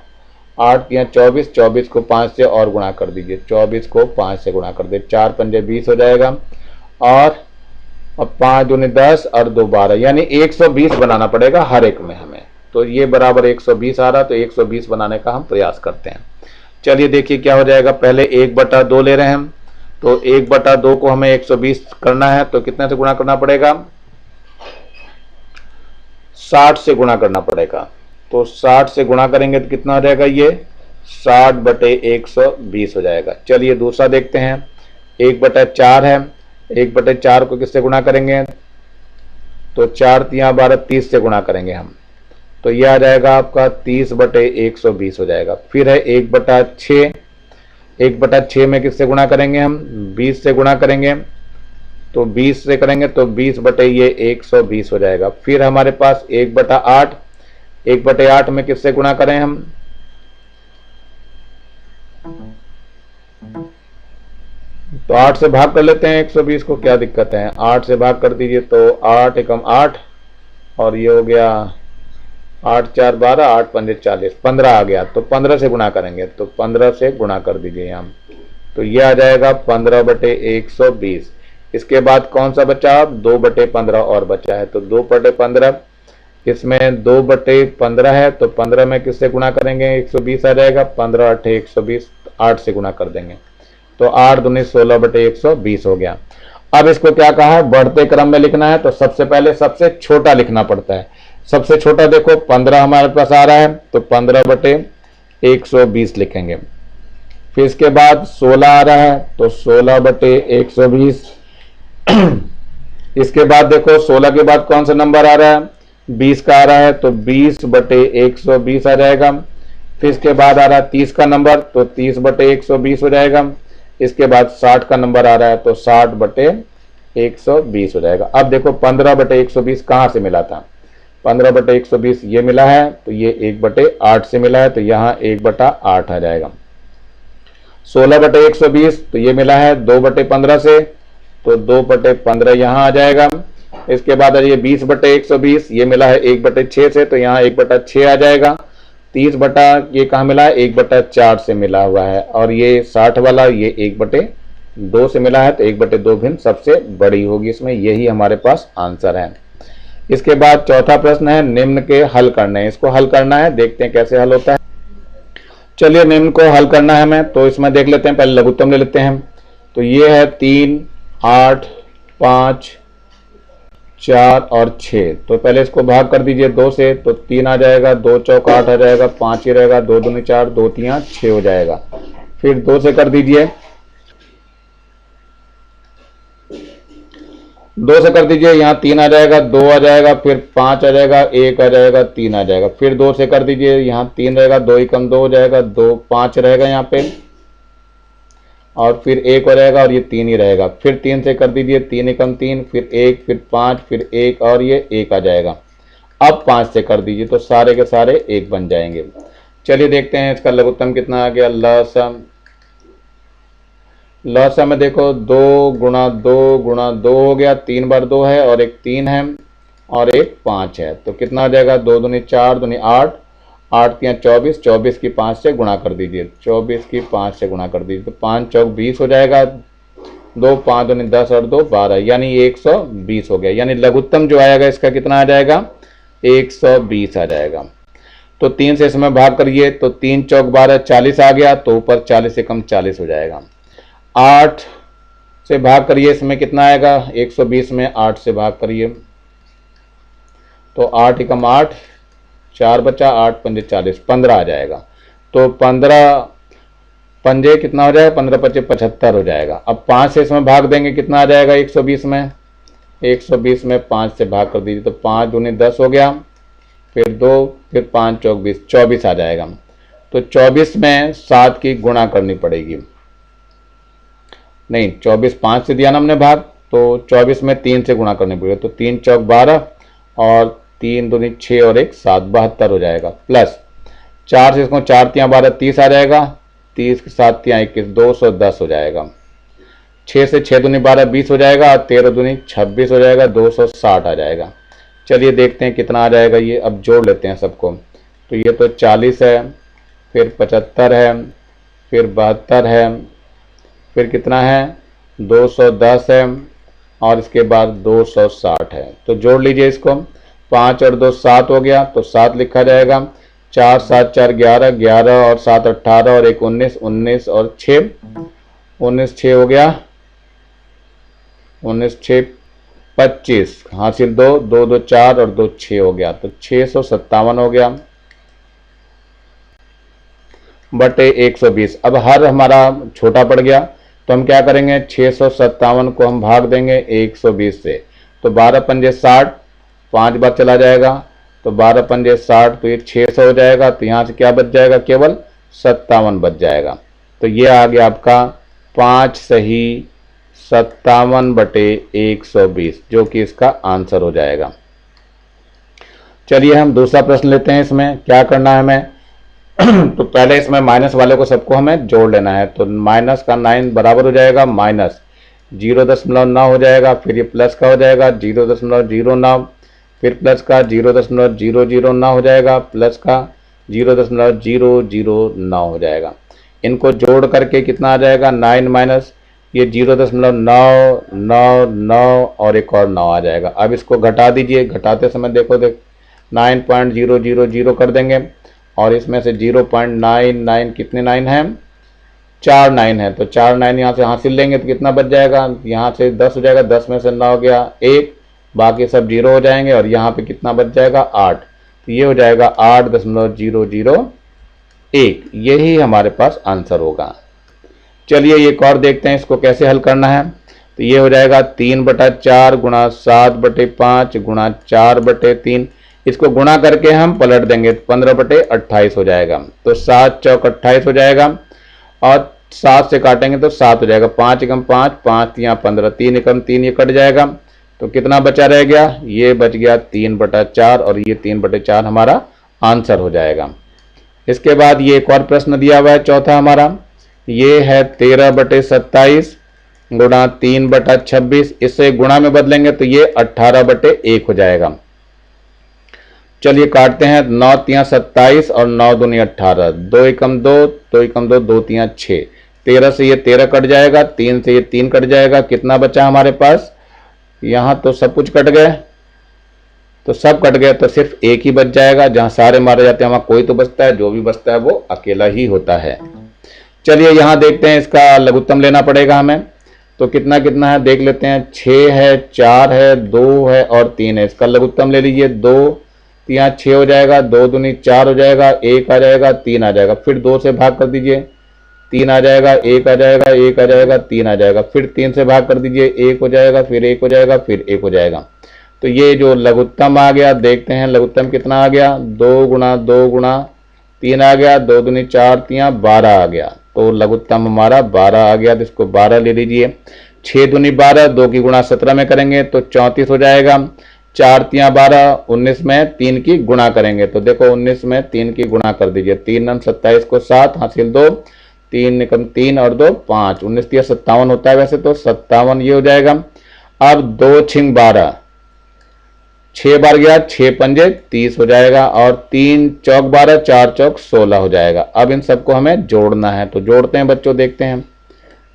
8 3 24, 24 को 5 से और गुणा कर दीजिए, 24 को 5 से गुणा कर दे, 4 पंजे 20 हो जाएगा। और अब 5 दूनी 10 और 2 12, यानी 120 बनाना पड़ेगा हर एक में हमें। तो ये बराबर 120 आ रहा, तो 120 बनाने का हम प्रयास करते हैं। चलिए देखिए क्या हो जाएगा। पहले 1/2 ले रहे हैं हम, तो 1/2 को हमें 120 करना है, तो कितने से गुणा करना पड़ेगा, 60 से गुणा करना पड़ेगा। तो 60 से गुणा करेंगे तो कितना हो जाएगा, ये 60/120 हो जाएगा। चलिए दूसरा देखते हैं, 1/4 है, 1/4 को किससे गुणा करेंगे, तो 4 3 12, 30 से गुणा करेंगे हम, तो यह आ जाएगा आपका 30/120 हो जाएगा। फिर है 1/6, 1/6 में किससे गुणा करेंगे हम, 20 से गुणा करेंगे, तो 20 से करेंगे तो 20 बटे ये 120 हो जाएगा। फिर हमारे पास 1/8, 1/8 में किससे गुणा करें हम, तो 8 से भाग कर लेते हैं 120 को, क्या दिक्कत है। 8 से भाग कर दीजिए तो 8 एकम 8 और ये हो गया 8 4 12, 8 5 40, 15 आ गया। तो 15 से गुणा करेंगे तो 15 से गुणा कर दीजिए यहाँ, तो ये आ जाएगा 15/120। इसके बाद कौन सा बचा, अब 2/15 और बचा है, तो 2/15, इसमें 2/15 है तो 15 में किससे गुणा करेंगे, 120 आ जाएगा। 15 8 120, 8 से गुणा कर देंगे तो 8 दूनी 16/120 हो गया। अब इसको क्या कहा है, बढ़ते क्रम में लिखना है, तो सबसे पहले सबसे छोटा लिखना पड़ता है। सबसे छोटा देखो 15 हमारे पास आ रहा है, तो 15/120 लिखेंगे। फिर इसके बाद 16 आ रहा है तो 16/120। इसके बाद देखो 16 के बाद कौन सा नंबर आ रहा है, 20 का आ रहा है, तो 20/120 आ जाएगा। फिर इसके बाद आ रहा है 30 का नंबर, तो 30/120 हो जाएगा। इसके बाद 60 का नंबर आ रहा है तो 60/120 हो जाएगा। अब देखो 15/120 कहां से मिला था, 15/120 ये मिला है, तो ये 1/8 से मिला है, तो यहाँ 1/8 आ जाएगा। 16/120 तो ये मिला है 2/15 से, तो 2/15 यहाँ आ जाएगा। इसके बाद ये 20/120 ये मिला है 1/6 से, तो यहाँ 1/6 आ जाएगा। 30 बटा ये कहाँ मिला है, 1/4 से मिला हुआ है, और ये 60 वाला ये 1/2 से मिला है, तो 1/2 भिन्न सबसे बड़ी होगी इसमें, यही हमारे पास आंसर है। इसके बाद चौथा प्रश्न है, निम्न के हल करने हैं। इसको हल करना है, देखते हैं कैसे हल होता है। चलिए निम्न को हल करना है हमें, तो इसमें देख लेते हैं, पहले लघुत्तम ले लेते हैं। तो ये है 3 8 5 4 और 6, तो पहले इसको भाग कर दीजिए 2 से, तो 3 आ जाएगा, 2 चौक 8 आ जाएगा, 5 ही रहेगा, 2 दूनी 4, 2 3 6 हो जाएगा। फिर 2 से कर दीजिए, 2 से कर दीजिए, यहाँ 3 आ जाएगा, 2 आ जाएगा, फिर 5 आ जाएगा, 1 आ जाएगा, 3 आ जाएगा। फिर 2 से कर दीजिए, यहाँ 3 रहेगा, 2 एकम 2 हो जाएगा, 2 5 रहेगा यहाँ पे, और फिर 1 हो जाएगा, और ये 3 ही रहेगा। फिर 3 से कर दीजिए, 3 एकम 3, फिर 1, फिर 5, फिर 1, और ये 1 आ जाएगा। अब 5 से कर दीजिए, तो सारे के सारे 1 बन जाएंगे। चलिए देखते हैं इसका लघुत्तम कितना आ गया। लसा में देखो 2 गुणा 2 गुणा 2 हो गया, 3 बार 2 है, और एक 3 है, और एक 5 है, तो कितना आ जाएगा, 2 दूनी 4 दूनी 8, 8 3 24, 24 की 5 से गुणा कर दीजिए, 24 की 5 से गुणा कर दीजिए, तो 5 चौक 20 हो जाएगा, 2 5 दूनी 10 और 2 12, यानी 120 हो गया। यानी लघुत्तम जो आएगा इसका कितना आ जाएगा, 120 आ जाएगा। तो 3 से इसमें भाग करिए, तो 3 चौक 12 40 आ गया, तो ऊपर 40 से कम 40 हो जाएगा। 8 से भाग करिए, इसमें कितना आएगा, 120 में 8 से भाग करिए, तो 8 एकम 8, 4 बचा, 8 5 40, 15 आ जाएगा। तो 15 पंजे कितना हो जाएगा, 15 5 75 हो जाएगा। अब 5 से इसमें भाग देंगे, कितना आ जाएगा 120 में, 120 में 5 से भाग कर दीजिए, तो 5 दूनी 10 हो गया, फिर 2, फिर 5 चौक 20, 24 आ जाएगा। तो 24 में 7 की गुणा करनी पड़ेगी, नहीं 24 5 से दिया ना हमने भाग, तो 24 में 3 से गुणा करनी पड़ेगी, तो 3 चौक 12, और 3 दूनी 6 और 1 7, 72 हो जाएगा। प्लस 4 से इसको 4 3 12 30 आ जाएगा, 30 के 7 3 21 210 हो जाएगा। 6 से 6 दूनी 12 20 हो जाएगा, और 13 दूनी 26 हो जाएगा, 260 आ जाएगा। चलिए देखते हैं कितना आ जाएगा ये, अब जोड़ लेते हैं सबको। तो ये तो 40 है, फिर 75 है, फिर 72 है, फिर कितना है 210 है, और इसके बाद 260 है। तो जोड़ लीजिए इसको, 5 और 2 7 हो गया, तो 7 लिखा जाएगा, 4 7 4 11, 11 और 7 18, और 1 19, 19 और 6 19 6 हो गया, 19 6 25, हासिल 2 2 2 4 और 2 6 हो गया, तो 657 हो गया बटे 120। अब हर हमारा छोटा पड़ गया, तो हम क्या करेंगे, 657 को हम भाग देंगे 120 से, तो 12 पंजे 60, 5 बार चला जाएगा, तो 12 पंजे 60, तो ये 600 हो जाएगा। तो यहाँ से क्या बच जाएगा, केवल 57 बच जाएगा। तो ये आ गया आपका 5 सही 57/120, जो कि इसका आंसर हो जाएगा। चलिए हम दूसरा प्रश्न लेते हैं। इसमें क्या करना है हमें तो पहले इसमें माइनस वाले को सबको हमें जोड़ लेना है। तो माइनस का 9 बराबर हो जाएगा माइनस 0.9 हो जाएगा, फिर ये प्लस का हो जाएगा 0.09, फिर प्लस का 0.009 हो जाएगा, प्लस का 0.009 हो जाएगा। इनको जोड़ करके कितना आ जाएगा 9 माइनस ये 0.999 और एक और 9 आ जाएगा। अब इसको घटा दीजिए, घटाते समय देखो 9.000 कर देंगे और इसमें से 0.99 कितने 9 हैं 4 9 है, तो 4 9 यहाँ से हासिल लेंगे तो कितना बच जाएगा, यहाँ से 10 हो जाएगा, 10 में से 9 हो गया 1, बाकी सब 0 हो जाएंगे और यहाँ पे कितना बच जाएगा 8, तो ये हो जाएगा 8.001। यही हमारे पास आंसर होगा। चलिए एक और देखते हैं इसको कैसे हल करना है। तो ये हो जाएगा 3/4 गुणा 7/5 गुणा 4/3, इसको गुणा करके हम पलट देंगे 15/28 हो जाएगा। तो 7 चौक 28 हो जाएगा और 7 से काटेंगे तो 7 हो जाएगा, 5 एकम 5, 5 यहाँ 15, 3 एकम 3, ये कट जाएगा। तो कितना बचा रह गया, ये बच गया 3/4 और ये 3/4 हमारा आंसर हो जाएगा। इसके बाद ये एक और प्रश्न दिया हुआ है चौथा हमारा, ये है 13/27 गुणा 3/26, इससे गुणा में बदलेंगे तो ये 18/1 हो जाएगा। चलिए काटते हैं, 9 तिया 27 और 9 दूनी 18, 2 एकम 2, 2 एकम 2, 2 तिया 6, 13 से ये 13 कट जाएगा, 3 से ये 3 कट जाएगा, कितना बचा हमारे पास, यहाँ तो सब कुछ कट गए, तो सब कट गए तो सिर्फ एक ही बच जाएगा, जहां सारे मारे जाते हैं वहां कोई तो बचता है, जो भी बचता है वो अकेला ही होता है। चलिए यहां देखते हैं, इसका लघुत्तम लेना पड़ेगा हमें। तो कितना कितना है देख लेते हैं, 6 है, 4 है, 2 है और 3 है। इसका लघुत्तम ले लीजिए, 2 यहाँ 6 हो जाएगा, 2 दूनी 4 हो जाएगा, 1 आ जाएगा, 3 आ जाएगा, फिर 2 से भाग कर दीजिए, 3 आ जाएगा, 1 आ जाएगा, 1 आ जाएगा, 3 आ जाएगा, फिर 3 से भाग कर दीजिए, 1 हो जाएगा, फिर 1 हो जाएगा, फिर 1 हो जाएगा। तो ये जो लघुत्तम आ गया, देखते हैं लघुत्तम कितना आ गया, 2 गुणा 2 गुणा 3 आ गया, 2 दूनी 4 तिया 12 आ गया। तो लघुत्तम हमारा 12 आ गया, तो इसको 12 ले लीजिए। 6 दूनी 12, 2 की गुणा 17 में करेंगे तो 34 हो जाएगा। 4 तिया 12, 19 में 3 की गुणा करेंगे तो देखो 19 में 3 की गुणा कर दीजिए, 3 9 27 को 7 हासिल 2, 3 निकम 3 और 2 5, 19 तिया 57 होता है वैसे तो 57 ये हो जाएगा। अब 2 छिंग 12, 6 बार गया, 6 पंजे 30 हो जाएगा और 3 चौक 12, 4 चौक 16 हो जाएगा। अब इन सबको हमें जोड़ना है, तो जोड़ते हैं बच्चों, देखते हैं।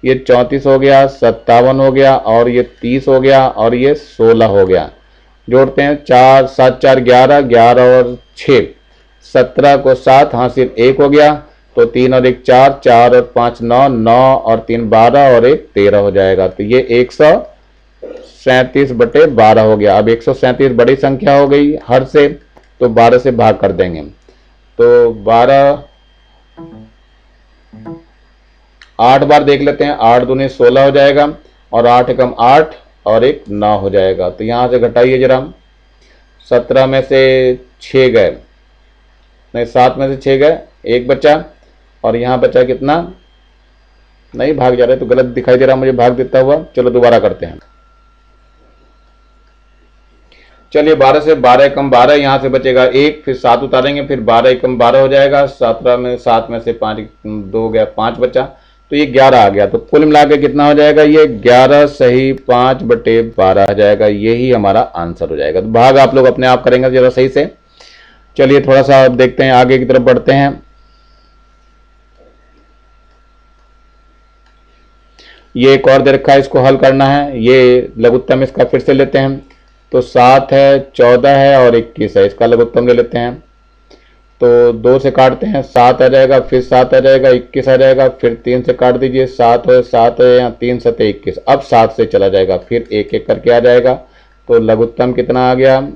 ये 34 हो गया, 57 हो गया और ये 30 हो गया और ये 16 हो गया। जोड़ते हैं, 4 7 4 11, 11 और 6 17 को 7 हासिल 1 हो गया, तो 3 और 1 4, 4 और 5 9, 9 और 3 12 और 1 13 हो जाएगा। तो ये 137/12 हो गया। अब 137 बड़ी संख्या हो गई हर से, तो 12 से भाग कर देंगे, तो 12 8 बार देख लेते हैं, 8 दूनी 16 हो जाएगा और 8 एकम 8 और 1 9 हो जाएगा। तो यहां से घटाइए जरा, 17 में से 6 गए, नहीं 7 में से 6 गए, 1 बचा और यहां बचा कितना, नहीं भाग जा रहा है तो गलत दिखाई दे रहा मुझे भाग देता हुआ। चलो दोबारा करते हैं। चलिए 12 से 12 एकम 12, यहां से बचेगा 1, फिर 7 उतारेंगे, फिर 12 एकम 12 हो जाएगा, 17 में 7 में से 5 2 गया, 5 बचा, तो ये 11 आ गया। तो कुल मिला के कितना हो जाएगा, ये 11 सही 5/12 आ जाएगा। यही हमारा आंसर हो जाएगा। तो भाग आप लोग अपने आप करेंगे जरा सही से। चलिए थोड़ा सा अब देखते हैं, आगे की तरफ बढ़ते हैं। ये एक और दे रखा है, इसको हल करना है। ये लघुत्तम इसका फिर से लेते हैं। तो 7 है, 14 है और 21 है, इसका लघुत्तम ले लेते हैं। तो 2 से काटते हैं, 7 आ जाएगा, फिर 7 आ जाएगा, 21 आ जाएगा, फिर 3 से काट दीजिए, 7 है 7 है, यहाँ 3 7 21, अब 7 से चला जाएगा, फिर 1 1 करके आ जाएगा। तो लघुत्तम कितना आ गया,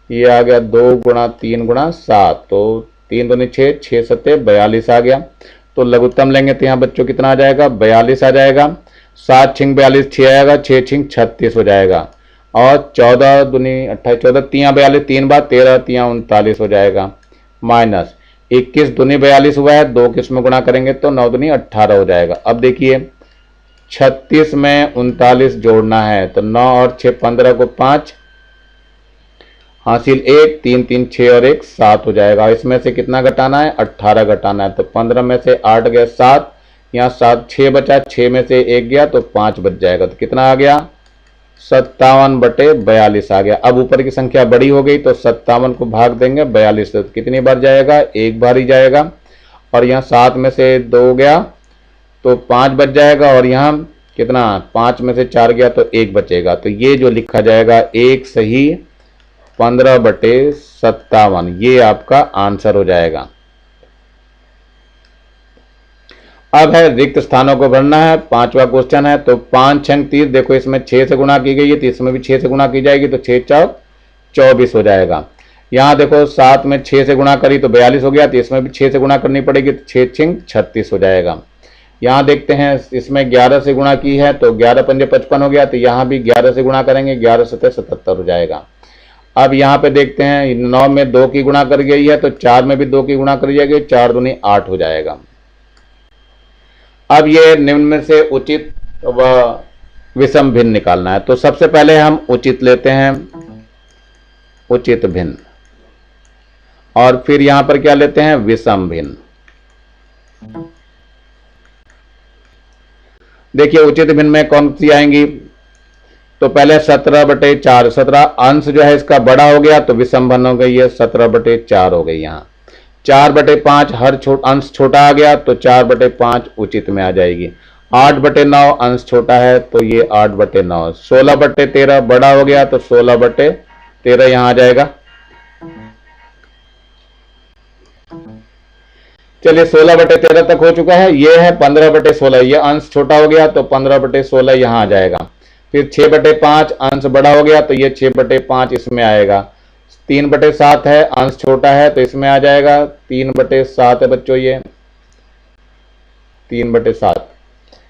ये आ गया 2 गुणा 3 गुणा 7, तो 3 दूनी 6, 6 7 42 आ गया। तो लघुत्तम लेंगे तो यहाँ बच्चों कितना आ जाएगा, 42 आ जाएगा। 7 छिंग 42 6 आएगा, 6 छिंग 36 हो जाएगा और 14 दूनी 28, 14 तिया 42 3 बार, 13 तिया 39 हो जाएगा, माइनस 21 दूनी 42 हुआ है, 2 किस में गुणा करेंगे तो 9 दूनी 18 हो जाएगा। अब देखिए 36 में 39 जोड़ना है तो 9 और 6 15 को 5 हासिल 1, 3 3 6 और 1 7 हो जाएगा। इसमें से कितना घटाना है? 18 घटाना है। तो 15 में से 8 गया 7, यहाँ 7 6 बचा, 6 में से 1 गया तो 5 बच जाएगा। तो कितना आ गया? 57/42 आ गया। अब ऊपर की संख्या बड़ी हो गई तो 57 को भाग देंगे 42 से, तो कितनी बार जाएगा? 1 बार ही जाएगा। और यहाँ 7 में से 2 गया तो 5 बच जाएगा, और यहाँ कितना? 5 में से 4 गया तो 1 बचेगा। तो ये जो लिखा जाएगा 1 सही 15/57, ये आपका आंसर हो जाएगा। अब है रिक्त स्थानों को भरना है। 5वां क्वेश्चन है। तो 5 छंग 30, देखो इसमें 6 से गुणा की गई है तो इसमें भी 6 से गुणा की जाएगी, तो 6 चौक 24 हो जाएगा। यहाँ देखो 7 में 6 से गुणा करी तो 42 हो गया, तो इसमें भी 6 से गुणा करनी पड़ेगी, तो 6 छिंग 36 हो जाएगा। यहाँ देखते हैं इसमें 11 से गुणा की है तो 11 पंजे 55 हो गया, तो यहाँ भी 11 से गुणा करेंगे, 11 सतह 77 हो जाएगा। अब यहाँ पे देखते हैं 9 में 2 की गुणा कर गई है तो 4 में भी 2 की गुणा करी जाएगी, 4 दूनी 8 हो जाएगा। अब ये निम्न में से उचित व विषम भिन्न निकालना है। तो सबसे पहले हम उचित लेते हैं, उचित भिन्न, और फिर यहां पर क्या लेते हैं? विषम भिन्न। देखिए उचित भिन्न में कौन सी आएंगी? तो पहले 17/4, 17 अंश जो है इसका बड़ा हो गया तो विषम भिन्न हो गई है, 17/4 हो गई। यहाँ 4/5 हर अंश छोटा आ गया तो 4/5 उचित में आ जाएगी। 8/9 अंश छोटा है तो ये 8/9। 16/13 बड़ा हो गया तो 16/13 यहां आ जाएगा। चलिए 16/13 तक हो चुका है। ये है 15/16, ये अंश छोटा हो गया तो 15/16 यहां आ जाएगा। फिर 6/5 अंश बड़ा हो गया तो ये 6/5 इसमें आएगा। 3/7 है, अंश छोटा है तो इसमें आ जाएगा। 3/7 है बच्चों, ये 3/7।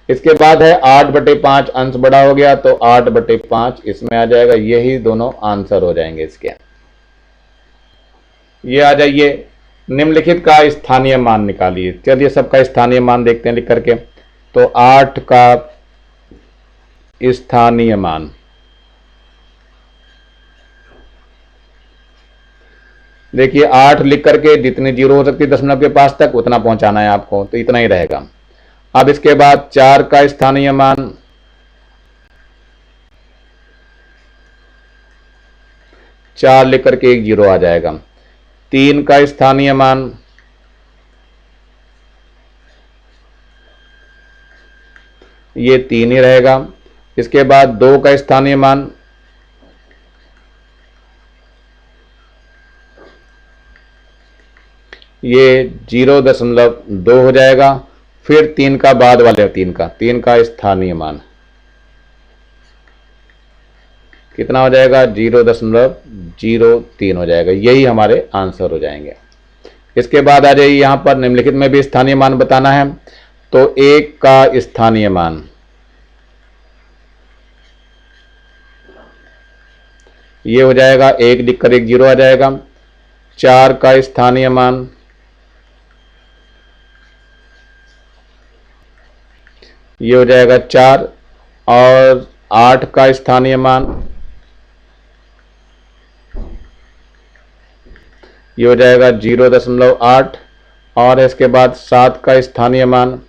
इसके बाद है 8/5 अंश बड़ा हो गया तो 8/5 इसमें आ जाएगा। यही दोनों आंसर हो जाएंगे इसके। ये आ जाइए, निम्नलिखित का स्थानीय मान निकालिए। चलिए सबका स्थानीय मान देखते हैं लिख करके। तो 8 का स्थानीय मान, देखिए 8 लिख करके जितनी जीरो हो सकती है दशमलव के पास तक उतना पहुंचाना है आपको, तो इतना ही रहेगा। अब इसके बाद 4 का स्थानीय मान, चार लिख करके एक जीरो आ जाएगा। 3 का स्थानीय मान, ये 3 ही रहेगा। इसके बाद 2 का स्थानीय मान, ये 0.2 हो जाएगा। फिर 3 का बाद वाले 3 का स्थानीय मान कितना हो जाएगा? 0.03 हो जाएगा। यही हमारे आंसर हो जाएंगे। इसके बाद आ जाइए यहां पर निम्नलिखित में भी स्थानीय मान बताना है। तो 1 का स्थानीय मान, ये हो जाएगा 1 लिखकर एक जीरो आ जाएगा। 4 का स्थानीय मान, ये हो जाएगा 4। और 8 का स्थानीय मान, ये हो जाएगा 0.8। और इसके बाद 7 का स्थानीय मान,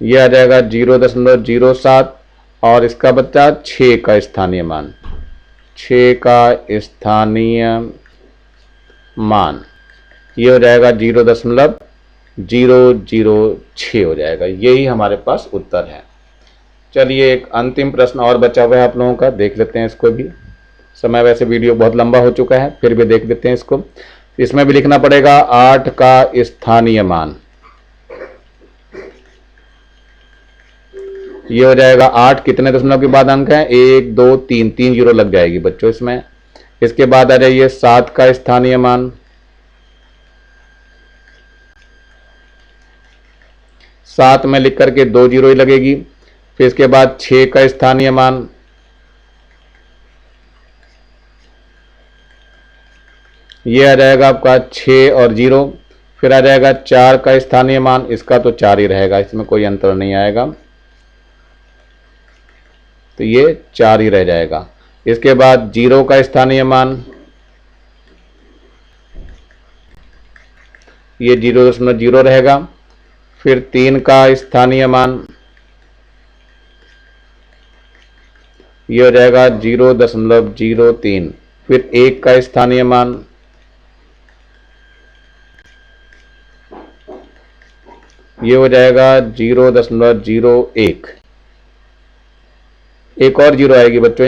ये आ जाएगा 0.07। और इसका बच्चा 6 का स्थानीय मान, 6 का स्थानीय मान, ये हो जाएगा 0.006 हो जाएगा। यही हमारे पास उत्तर है। चलिए एक अंतिम प्रश्न और बचा हुआ है आप लोगों का, देख लेते हैं इसको भी। समय वैसे वीडियो बहुत लंबा हो चुका है, फिर भी देख लेते हैं इसको। इसमें भी लिखना पड़ेगा 8 का स्थानीय मान, ये हो जाएगा 8 कितने दशमलव के बाद अंक है? 1 2 3, 3 जीरो लग जाएगी बच्चों इसमें। इसके बाद आ जाइए 7 का स्थानीय मान, 7 में लिख करके 2 जीरो ही लगेगी। फिर इसके बाद 6 का स्थानीय मान, ये आ जाएगा आपका 6 और 0। फिर आ जाएगा 4 का स्थानीय मान, इसका तो 4 ही रहेगा, इसमें कोई अंतर नहीं आएगा, तो ये 4 ही रह जाएगा। इसके बाद 0 का स्थानीय मान, ये 0.0 रहेगा। फिर 3 का स्थानीय मान, ये हो जाएगा 0.03। फिर 1 का स्थानीय मान, ये हो जाएगा 0.01। एक और 0 आएगी बच्चों,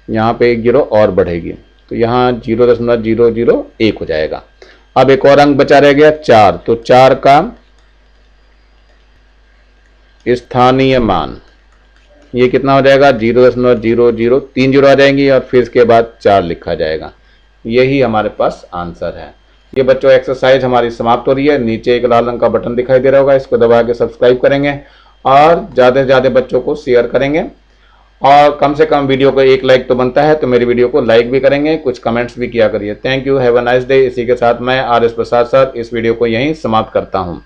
यहाँ पे एक 0 और बढ़ेगी, तो यहाँ 0.001 हो जाएगा। अब एक और अंक बचा रह गया 4, तो 4 का स्थानीय मान, ये कितना हो जाएगा 0.00, 3 0 आ जाएंगी और फिर इसके बाद 4 लिखा जाएगा। यही हमारे पास आंसर है। ये बच्चों एक्सरसाइज हमारी समाप्त हो रही है। नीचे एक लाल रंग का बटन दिखाई दे रहा होगा, इसको दबा के सब्सक्राइब करेंगे और ज़्यादा से ज़्यादा बच्चों को शेयर करेंगे, और कम से कम वीडियो को एक लाइक तो बनता है, तो मेरी वीडियो को लाइक भी करेंगे, कुछ कमेंट्स भी किया करिए। Thank you, have a nice day. इसी के साथ मैं आर एस प्रसाद सर इस वीडियो को यहीं समाप्त करता हूँ।